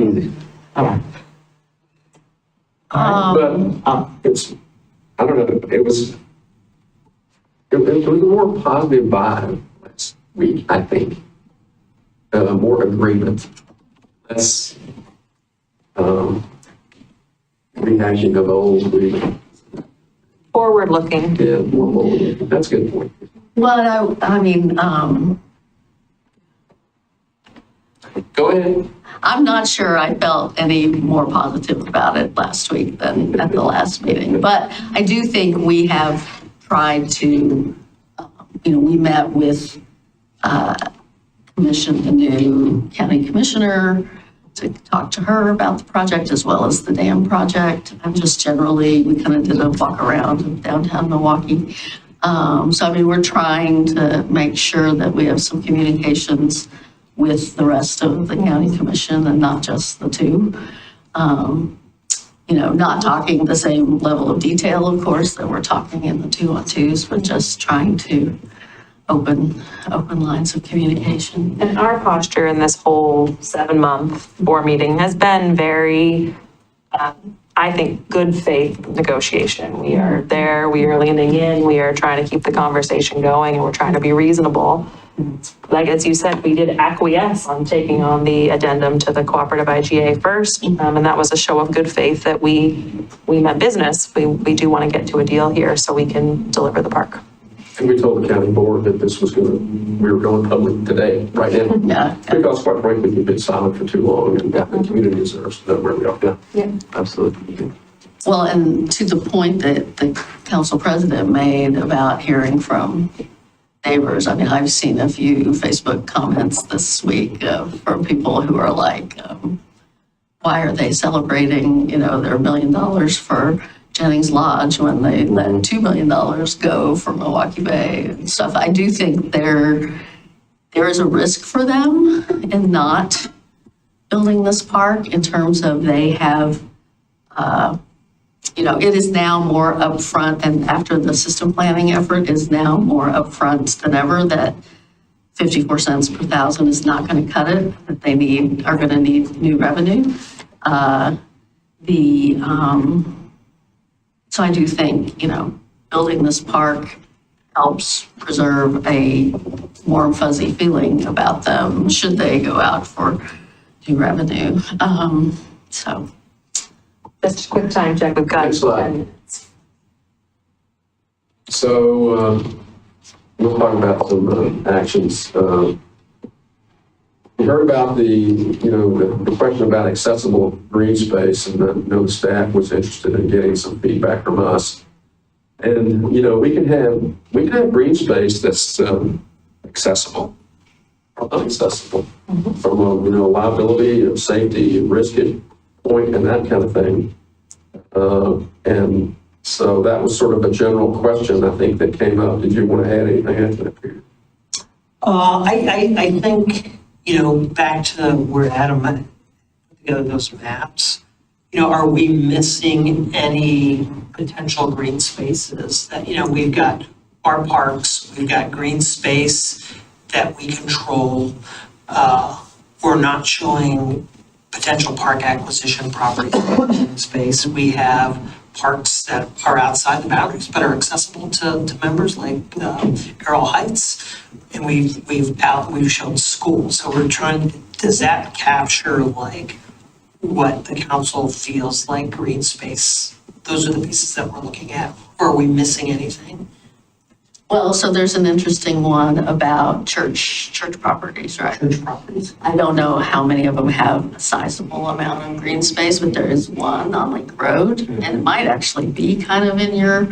Easy. But it's, I don't know, it was a more positive vibe last week, I think. More agreement. Less rehashing of old agreement. Forward looking. Yeah, that's a good point. Well, I mean, Go ahead. I'm not sure I felt any more positive about it last week than at the last meeting, but I do think we have tried to, we met with, commission, the new county commissioner, to talk to her about the project as well as the dam project. And just generally, we kind of did a walk around of downtown Milwaukee. So I mean, we're trying to make sure that we have some communications with the rest of the county commission and not just the two. Not talking the same level of detail, of course, that we're talking in the 2-on-2s, but just trying to open lines of communication. And our posture in this whole 7-month board meeting has been very, I think, good faith negotiation. We are there, we are leaning in, we are trying to keep the conversation going, and we're trying to be reasonable. Like, as you said, we did acquiesce on taking on the addendum to the cooperative IGA first, and that was a show of good faith that we meant business. We do want to get to a deal here so we can deliver the park. And we told the county board that we were going public today, right now. Yeah. Because quite frankly, we've been silent for too long and the community deserves to know where we are. Yeah. Absolutely. Well, and to the point that the council president made about hearing from neighbors, I mean, I've seen a few Facebook comments this week from people who are like, why are they celebrating, their $1 million for Jennings Lodge when they let $2 million go for Milwaukie Bay and stuff. I do think there is a risk for them in not building this park in terms of they have, it is now more upfront, and after the system planning effort is now more upfront than ever that 54 cents per thousand is not going to cut it, that they are going to need new revenue. So I do think, building this park helps preserve a warm, fuzzy feeling about them should they go out for new revenue. So. Just a quick time check, we've got Next slide. 10 minutes. So we'll talk about some actions. We heard about the question about accessible green space, and I know the staff was interested in getting some feedback from us. And, we can have green space that's accessible, or inaccessible, from a, liability, safety, risk point, and that kind of thing. And so that was sort of a general question, I think, that came up. Did you want to add anything to that? I think, back to where Adam put together those maps, are we missing any potential green spaces that, we've got our parks, we've got green space that we control. We're not showing potential park acquisition properties in space. We have parks that are outside the boundaries but are accessible to members like Carroll Heights, and we've shown schools. So we're trying. Does that capture like what the council feels like green space? Those are the pieces that we're looking at. Or are we missing anything? Well, so there's an interesting one about church properties, right? Church properties. I don't know how many of them have a sizable amount of green space, but there is one on Lake Road, and it might actually be kind of in your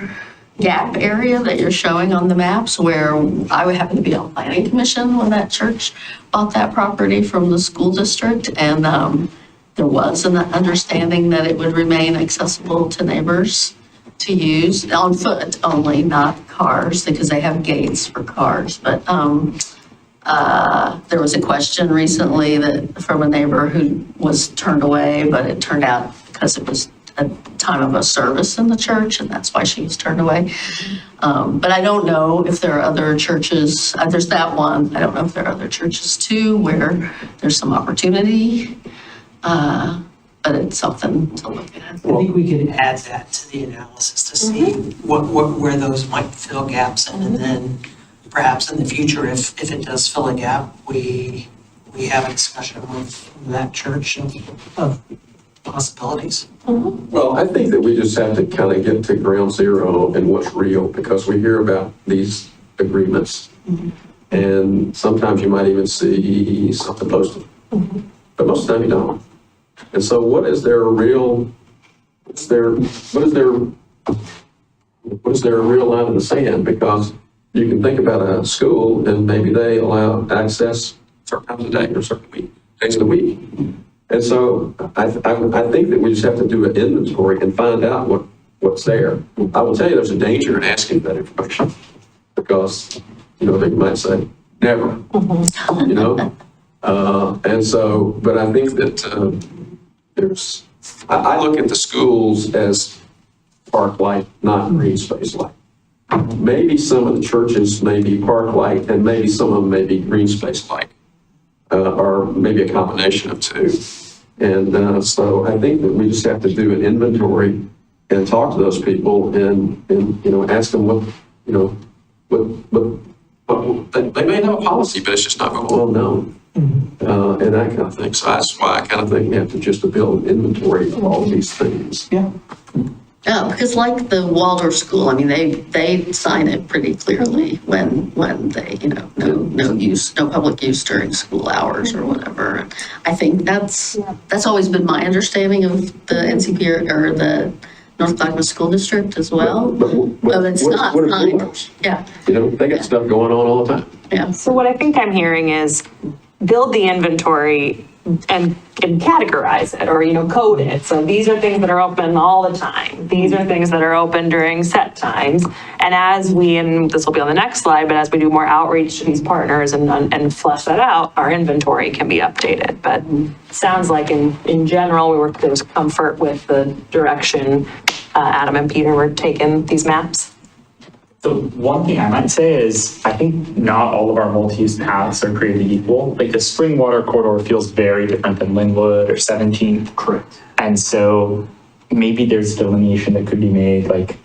gap area that you're showing on the maps, where I would happen to be on planning commission when that church bought that property from the school district, and there was an understanding that it would remain accessible to neighbors to use on foot only, not cars, because they have gates for cars. But there was a question recently that from a neighbor who was turned away, but it turned out because it was a time of a service in the church, and that's why she was turned away. But I don't know if there are other churches, there's that one, I don't know if there are other churches too where there's some opportunity, but it's something to look at. I think we could add that to the analysis to see where those might fill gaps in, and then perhaps in the future, if it does fill a gap, we have a discussion with that church of possibilities. Well, I think that we just have to kind of get to ground zero and what's real, because we hear about these agreements. And sometimes you might even see something posted, but most of the time you don't. And so what is their real, what is their real line in the sand? Because you can think about a school and maybe they allow access certain times of the day or certain days of the week. And so I think that we just have to do an inventory and find out what's there. I will tell you, there's a danger in asking that information, because, they might say, never, and so, but I think that I look at the schools as park-like, not Greenspace-like. Maybe some of the churches may be park-like, and maybe some of them may be Greenspace-like, or maybe a combination of two. And so I think that we just have to do an inventory and talk to those people and ask them what they may have a policy, but it's just not well known. And that kind of thing. So that's why I kind of think we have to just build an inventory of all these things. Yeah. Yeah, because like the Waldorf school, I mean, they sign it pretty clearly when they, no public use during school hours or whatever. And I think that's always been my understanding of the NCP or the North Clackamas School District as well. But it's not what are signed. hours? Yeah, They got stuff going on all the time. yeah. So what I think I'm hearing is build the inventory and categorize it or, code it. So these are things that are open all the time. These are things that are open during set times. And and this will be on the next slide, but as we do more outreach to these partners and flesh that out, our inventory can be updated. But it sounds like in general, there was comfort with the direction Adam and Peter were taking these maps. So one thing I might say is, I think not all of our multi-use paths are created equal. Like the Spring Water Corridor feels very different than Linwood or 17th. Correct. And so maybe there's delineation that could be made, like,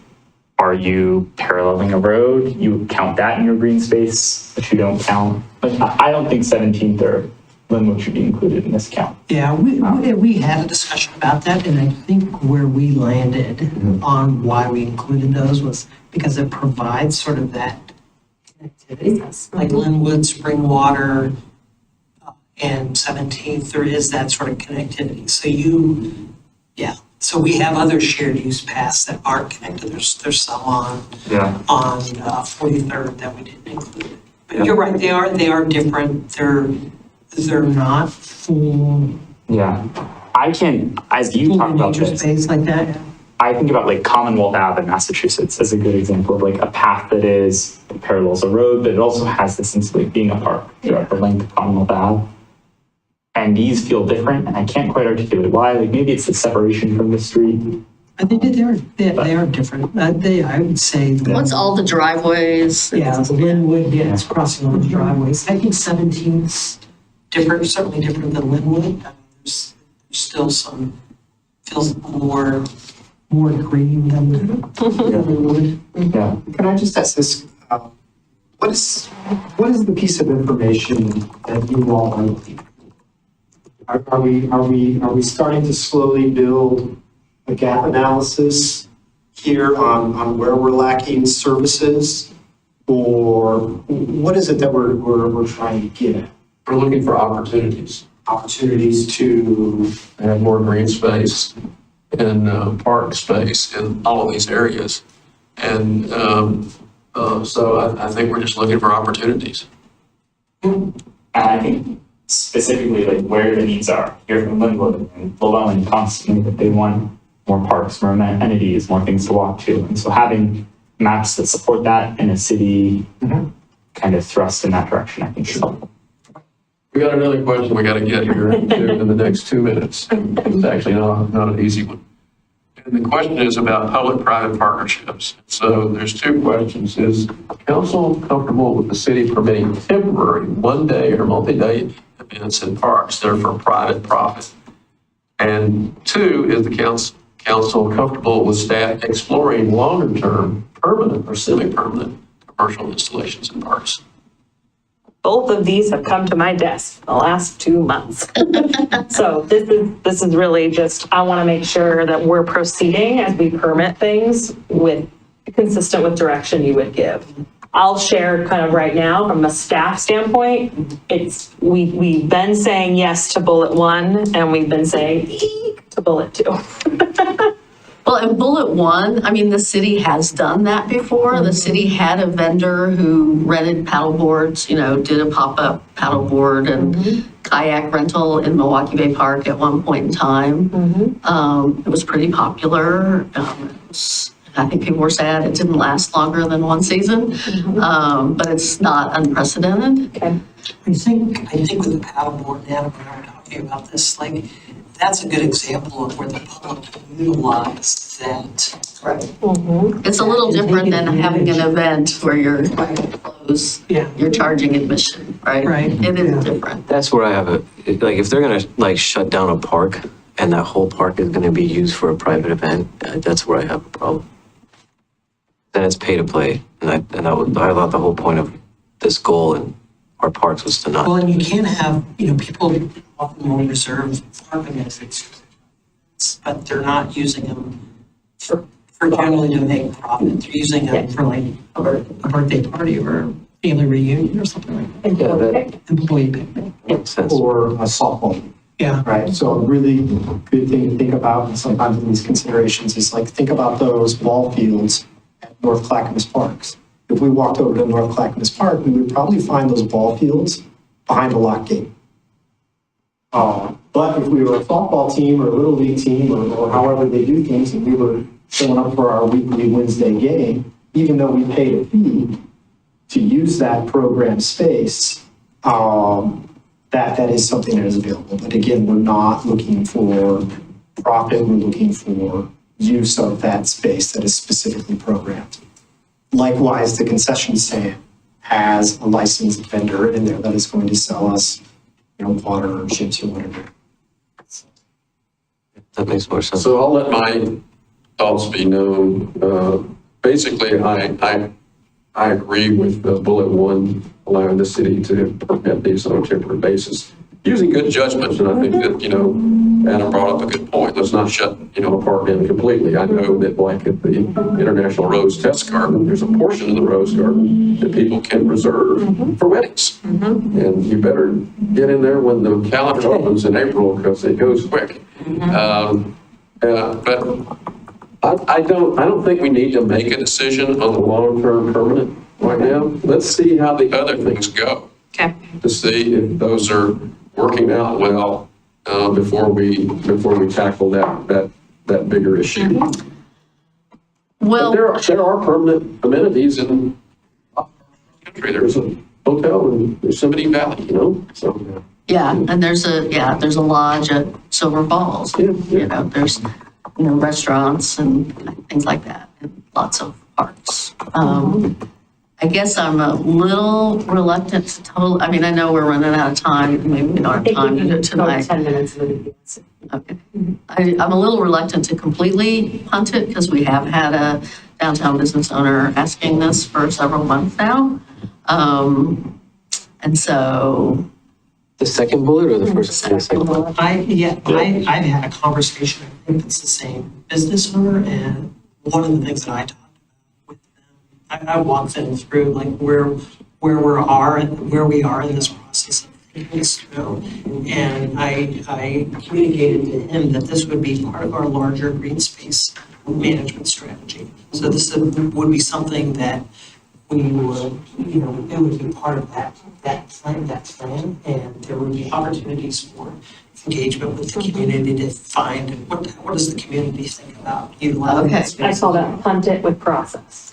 are you paralleling a road? You count that in your green space, but you don't count. Like, I don't think 17th or Linwood should be included in this count. Yeah, we had a discussion about that, and I think where we landed on why we included those was because it provides sort of that connectivity. Like Linwood, Springwater, and 17th, there is that sort of connectivity. So we have other shared use paths that aren't connected. There's some on 43rd that we didn't include. But you're right, they are different. They're not full. Yeah. I can, as you talk about nature this, space like that. I think about like Commonwealth Ave in Massachusetts as a good example of like a path that parallels a road, but it also has this sense of like being a park throughout the length of Commonwealth Ave. And these feel different, and I can't quite articulate why. Like maybe it's the separation from the street. I think they are different. I would say. What's all the driveways? Yeah, Linwood, it's crossing over the driveways. I think 17th's different, certainly different than Linwood. I mean, there's still some, feels more green than Linwood. Yeah. Can I just ask this? What is the piece of information that you all are looking for? Are we starting to slowly build a gap analysis here on where we're lacking services? Or what is it that we're trying to get at? We're looking for opportunities. Opportunities to Have more green space and park space in all of these areas. And so I think we're just looking for opportunities. And I think specifically like where the needs are. Here from Linwood and Llewellyn constantly that they want more parks, more amenities, more things to walk to. And so having maps that support that in a city kind of thrust in that direction, I think is helpful. We got another question we got to get here in the next 2 minutes. It's actually not an easy one. And the question is about public-private partnerships. So there's two questions. Is council comfortable with the city permitting temporary one-day or multi-day events in parks that are for private profit? And two, is the council comfortable with staff exploring longer-term, permanent or semi-permanent commercial installations in parks? Both of these have come to my desk the last 2 months. So this is really just, I want to make sure that we're proceeding as we permit things consistent with direction you would give. I'll share kind of right now from a staff standpoint, we've been saying yes to bullet 1 and we've been saying eek to bullet 2. Well, in bullet 1, I mean, the city has done that before. The city had a vendor who rented paddle boards, did a pop-up paddle board and kayak rental in Milwaukie Bay Park at one point in time. It was pretty popular. I think people were sad it didn't last longer than one season, but it's not unprecedented. Okay. I think with the paddleboard, Adam and I were talking about this, like, that's a good example of where the public utilized that. Right. It's a little different than having an event where you're closed, Yeah. you're charging admission, right? Right. It is different. That's where I have like, if they're gonna shut down a park and that whole park is gonna be used for a private event, that's where I have a problem. Then it's pay to play, and I thought the whole point of this goal in our parks was to Well, not. and you can't have, people often will reserve park amenities, but they're not using them for generally to make profit. They're using them for like a birthday party or a family reunion or something like that. Yeah, that Employee picnic. makes sense. Or a softball. Yeah. Right, so a really good thing to think about, and sometimes in these considerations, is like, think about those ball fields at North Clackamas Parks. If we walked over to North Clackamas Park, we would probably find those ball fields behind a lock gate. But if we were a softball team or a little league team or however they do things, and we were showing up for our weekly Wednesday game, even though we paid a fee to use that program space, that is something that is available. But again, we're not looking for profit, we're looking for use of that space that is specifically programmed. Likewise, the concession stand has a licensed vendor in there that is going to sell us, water or chips or whatever. That makes more sense. So I'll let my thoughts be known. Basically, I agree with bullet 1, allowing the city to permit these on a temporary basis, using good judgment. And I think that, Adam brought up a good point. Let's not shut, a park down completely. I know that like at the International Rose Test Garden, there's a portion of the Rose Garden that people can reserve for weddings. And you better get in there when the calendar opens in April because it goes quick. But I don't think we need to make a decision on the long-term permanent right now. Let's see how the other things go. Okay. To see if those are working out well before we tackle that bigger issue. Well, But there are permanent amenities in the country. There's a hotel in Yosemite Valley, so. yeah, and there's a lodge at Silver Falls. Yeah. There's, restaurants and things like that, and lots of parks. I guess I'm a little reluctant to I know we're running out of time. Maybe we don't have time to do it tonight. 10 minutes of the meeting. Okay. I'm a little reluctant to completely punt it because we have had a downtown business owner asking this for several months now. And so. The second bullet or the first? The second bullet. I've had a conversation, I think it's the same business owner, and one of the things that I talked about with them, I walked them through like where we are in this process of thinking this through. And I communicated to him that this would be part of our larger Greenspace management strategy. So this would be something that we would, it would be part of that plan, and there would be opportunities for engagement with the community to find what does the community think about utilizing Okay. that I space. call that punt it with process.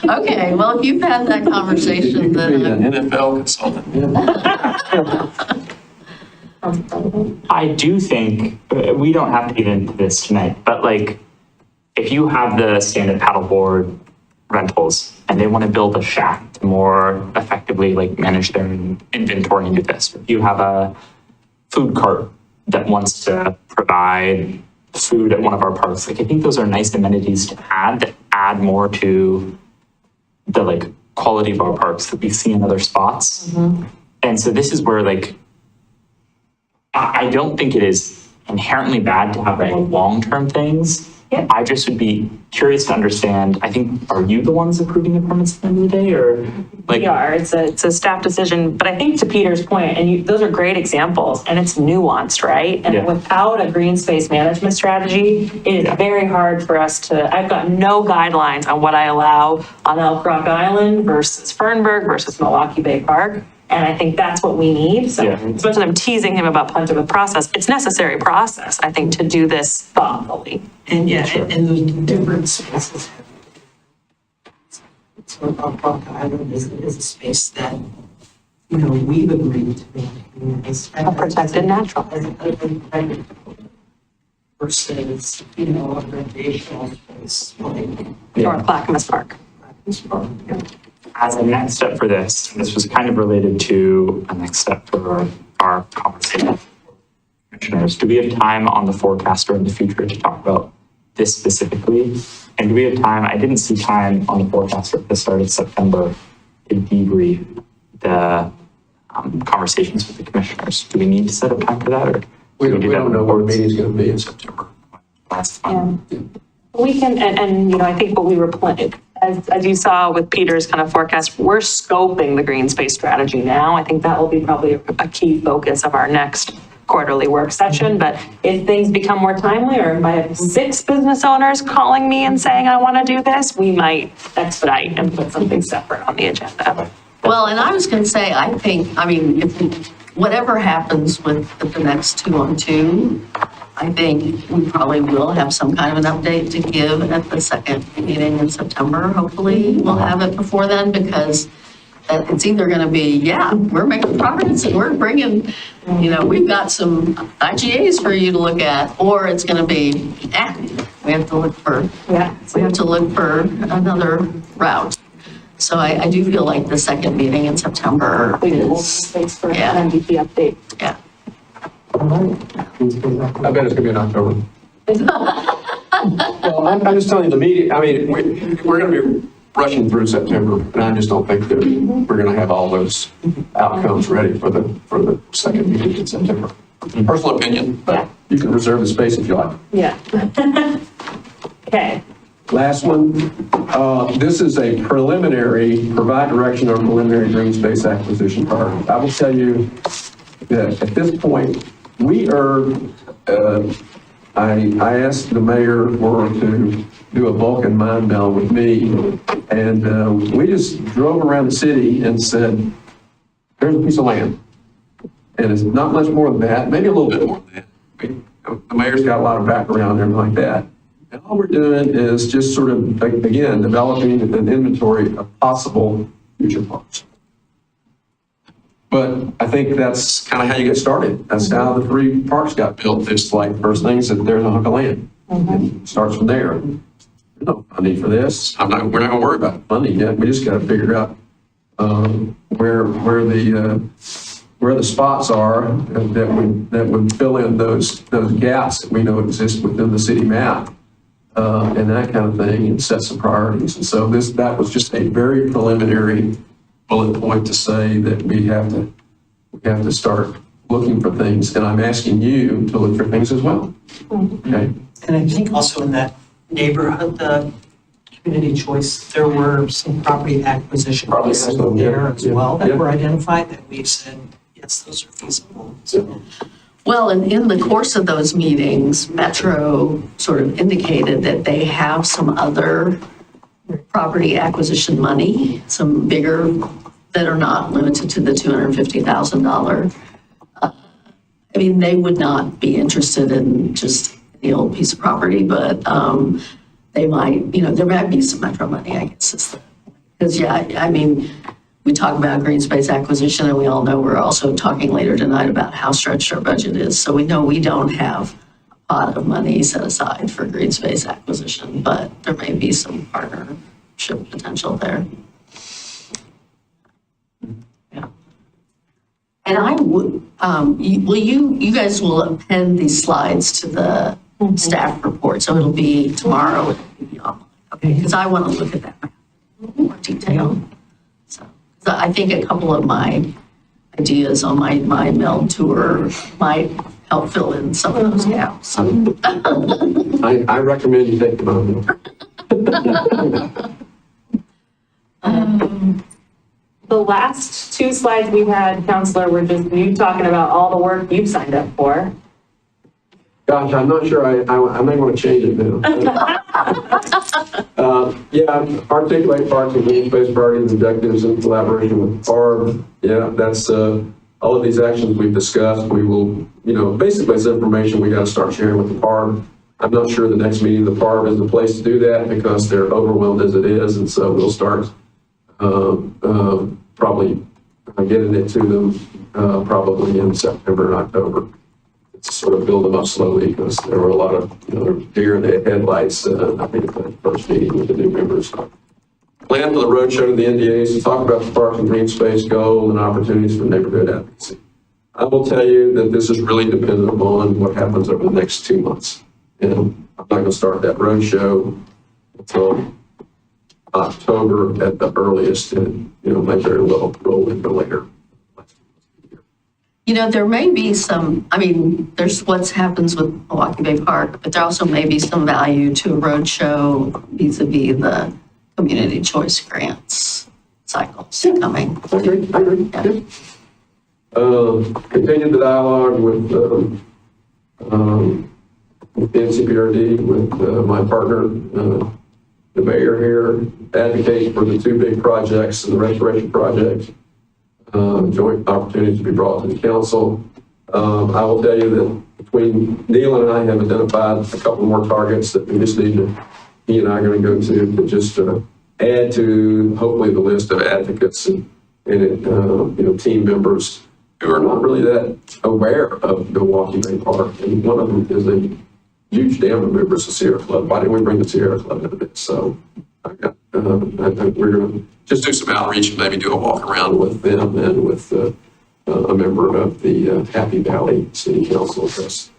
Okay, well, if you've had that conversation, You could be then. an NFL consultant. I do think, we don't have to get into this tonight, but like, if you have the stand-up paddleboard rentals and they want to build a shack to more effectively like manage their inventory and do this, if you have a food cart that wants to provide food at one of our parks, like I think those are nice amenities to add that add more to the like quality of our parks that we see in other spots. And so this is where like, I don't think it is inherently bad to have like long-term things. Yeah. I just would be curious to understand, I think, are you the ones approving the permits at the end of the day, or like? We are, it's a staff decision, but I think to Peter's point, and those are great examples, and it's nuanced, right? Yeah. And without a green space management strategy, it is very hard for us to, I've got no guidelines on what I allow on Elk Rock Island versus Fernburg versus Milwaukie Bay Park. And I think that's what we need. So Yeah. as much as I'm teasing him about punch with process, it's necessary process, I think, to do this thoughtfully. And yeah, and those different spaces have. So Elk Rock Island is a space that, you know, we've agreed to maintain as. A protected natural. As a protected versus, you know, a recreational space like. North Clackamas Park. As a next step for this was kind of related to a next step for our conversation. Commissioners, do we have time on the forecaster in the future to talk about this specifically? And do we have time, I didn't see time on the forecaster at the start of September to debrief the conversations with the commissioners. Do we need to set up time for that, or? We do don't know what the boards? meeting's going to be in September. That's fine. We can, and you know, I think what we were planning, as you saw with Peter's kind of forecast, we're scoping the green space strategy now. I think that will be probably a key focus of our next quarterly work session. But if things become more timely, or if I have 6 business owners calling me and saying, I want to do this, we might expedite and put something separate on the agenda. Well, and I was going to say, I think, I mean, if whatever happens with the next 2-on-2, I think we probably will have some kind of an update to give at the second meeting in September. Hopefully, we'll have it before then, because it's either going to be, yeah, we're making progress and we're bringing, you know, we've got some IGAs for you to look at, or it's going to be, we have to look for, we have to look for another route. So I do feel like the second meeting in September is, Thanks for Yeah. an MVP update. yeah. I bet it's going to be in October. Well, I'm just telling you, the meeting, I mean, we're going to be rushing through September, and I just don't think that we're going to have all those outcomes ready for the second meeting in September. Personal opinion, but you can reserve the space if you like. Yeah. Okay. Last one, this is a preliminary, provide direction on preliminary green space acquisition part. I will tell you that at this point, we are, I asked the mayor to do a Vulcan mind meld with me, and we just drove around the city and said, there's a piece of land. And it's not much more than that, maybe a little bit more than that. The mayor's got a lot of background and everything like that. And all we're doing is just sort of, again, developing an inventory of possible future parks. But I think that's kind of how you get started. That's how the 3 parks got built. It's like, first things that there's a hunk of land. It starts from there. There's no funding for this. We're not going to worry about funding yet. We just got to figure out where the spots are that would fill in those gaps that we know exist within the city map. And that kind of thing, and set some priorities. And so that was just a very preliminary bullet point to say that we have to start looking for things. And I'm asking you to look for things as well. Okay? And I think also in that neighborhood, the community choice, there were some property acquisition Property pieces acquisition, there yeah, as well that yeah. were identified that we've said, yes, those are feasible. So Well, and in the course of those meetings, Metro sort of indicated that they have some other property acquisition money, some bigger, that are not limited to the $250,000. I mean, they would not be interested in just the old piece of property, but they might, you know, there might be some Metro money, I guess. Because, yeah, I mean, we talk about Greenspace acquisition, and we all know we're also talking later tonight about how stretched our budget is. So we know we don't have a pot of money set aside for Greenspace acquisition, but there may be some partnership potential there. Yeah. And I would, you guys will append these slides to the staff report, so it'll be tomorrow. It'll be online. Okay, because I want to look at that in more detail. So I think a couple of my ideas on my meld tour might help fill in some of those gaps. I recommend you take the moment. The last two slides we had, Counselor, were just you talking about all the work you've signed up for. Gosh, I'm not sure, I may want to change it now. Yeah, articulate parks and green space priorities and objectives in collaboration with PARB. Yeah, that's, all of these actions we've discussed, we will, basically it's information we got to start sharing with the PARB. I'm not sure the next meeting of the PARB is the place to do that because they're overwhelmed as it is. And so we'll start probably getting it to them probably in September and October. Sort of build them up slowly because there were a lot of, deer in the headlights, I think, at the first meeting with the new members. Plan for the roadshow to the NDAs to talk about the park and green space goal and opportunities for neighborhood advocacy. I will tell you that this is really dependent upon what happens over the next 2 months. And I'm not going to start that roadshow until October at the earliest, and, may very well roll into later. There may be some, there's what happens with Milwaukie Bay Park, but there also may be some value to a roadshow vis-a-vis the community choice grants cycles coming. I agree. Yeah. Continue the dialogue with the NCPRD, with my partner, the mayor here, advocate for the two big projects and the restoration project. Joint opportunities to be brought to the council. I will tell you that between Neil and I have identified a couple more targets that we just need to, he and I are going to go to just add to hopefully the list of advocates and team members who are not really that aware of Milwaukie Bay Park. And one of them is a huge dam of members of Sierra Club. Why didn't we bring the Sierra Club into this? So I think we're going to just do some outreach and maybe do a walk around with them and with a member of the Happy Valley City Council. Because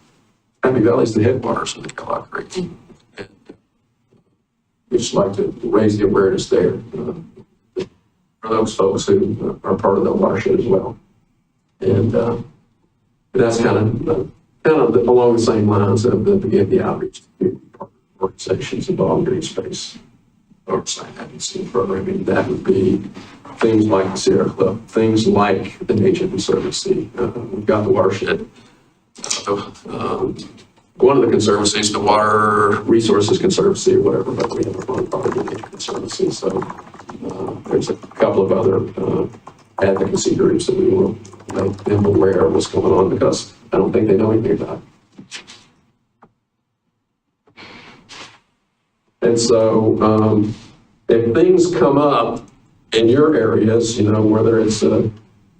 Happy Valley is the headwaters of the Kellogg Creek. And we just like to raise the awareness there for those folks who are part of the watershed as well. And that's kind of along the same lines of the outreach to organizations involved in Greenspace. Oversight advocacy programming, that would be things like the Sierra Club, things like the Nature Conservancy. We've got the watershed. One of the conservancies, the Water Resources Conservancy or whatever, but we have our own part of the Nature Conservancy. So there's a couple of other advocacy groups that we will make them aware of what's going on because I don't think they know anything about it. And so if things come up in your areas, whether it's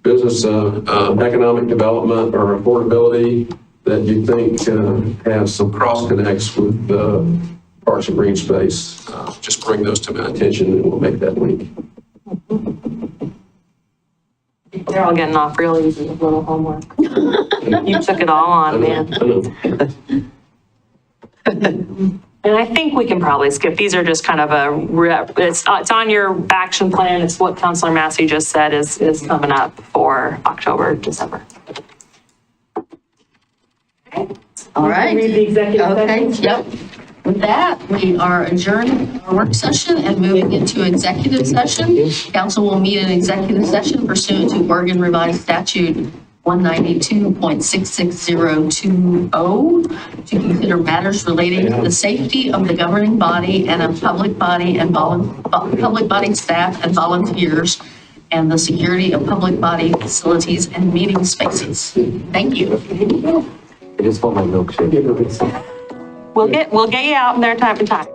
business, economic development or affordability that you think have some cross connects with Parks and Green Space, just bring those to my attention and we'll make that link. They're all getting off real easy with little homework. You took it all on, man. And I think we can probably skip. These are just kind of it's on your action plan. It's what Councilor Massey just said is coming up for October, December. Okay. All right. Read the executive Okay, session. yep. With that, we are adjourning our work session and moving into executive session. Council will meet in executive session pursuant to Oregon Revised Statute 192.66020 to consider matters relating to the safety of the governing body and of public body and public body staff and volunteers and the security of public body facilities and meeting spaces. Thank you. I just want my milkshake. We'll get you out in there time to time.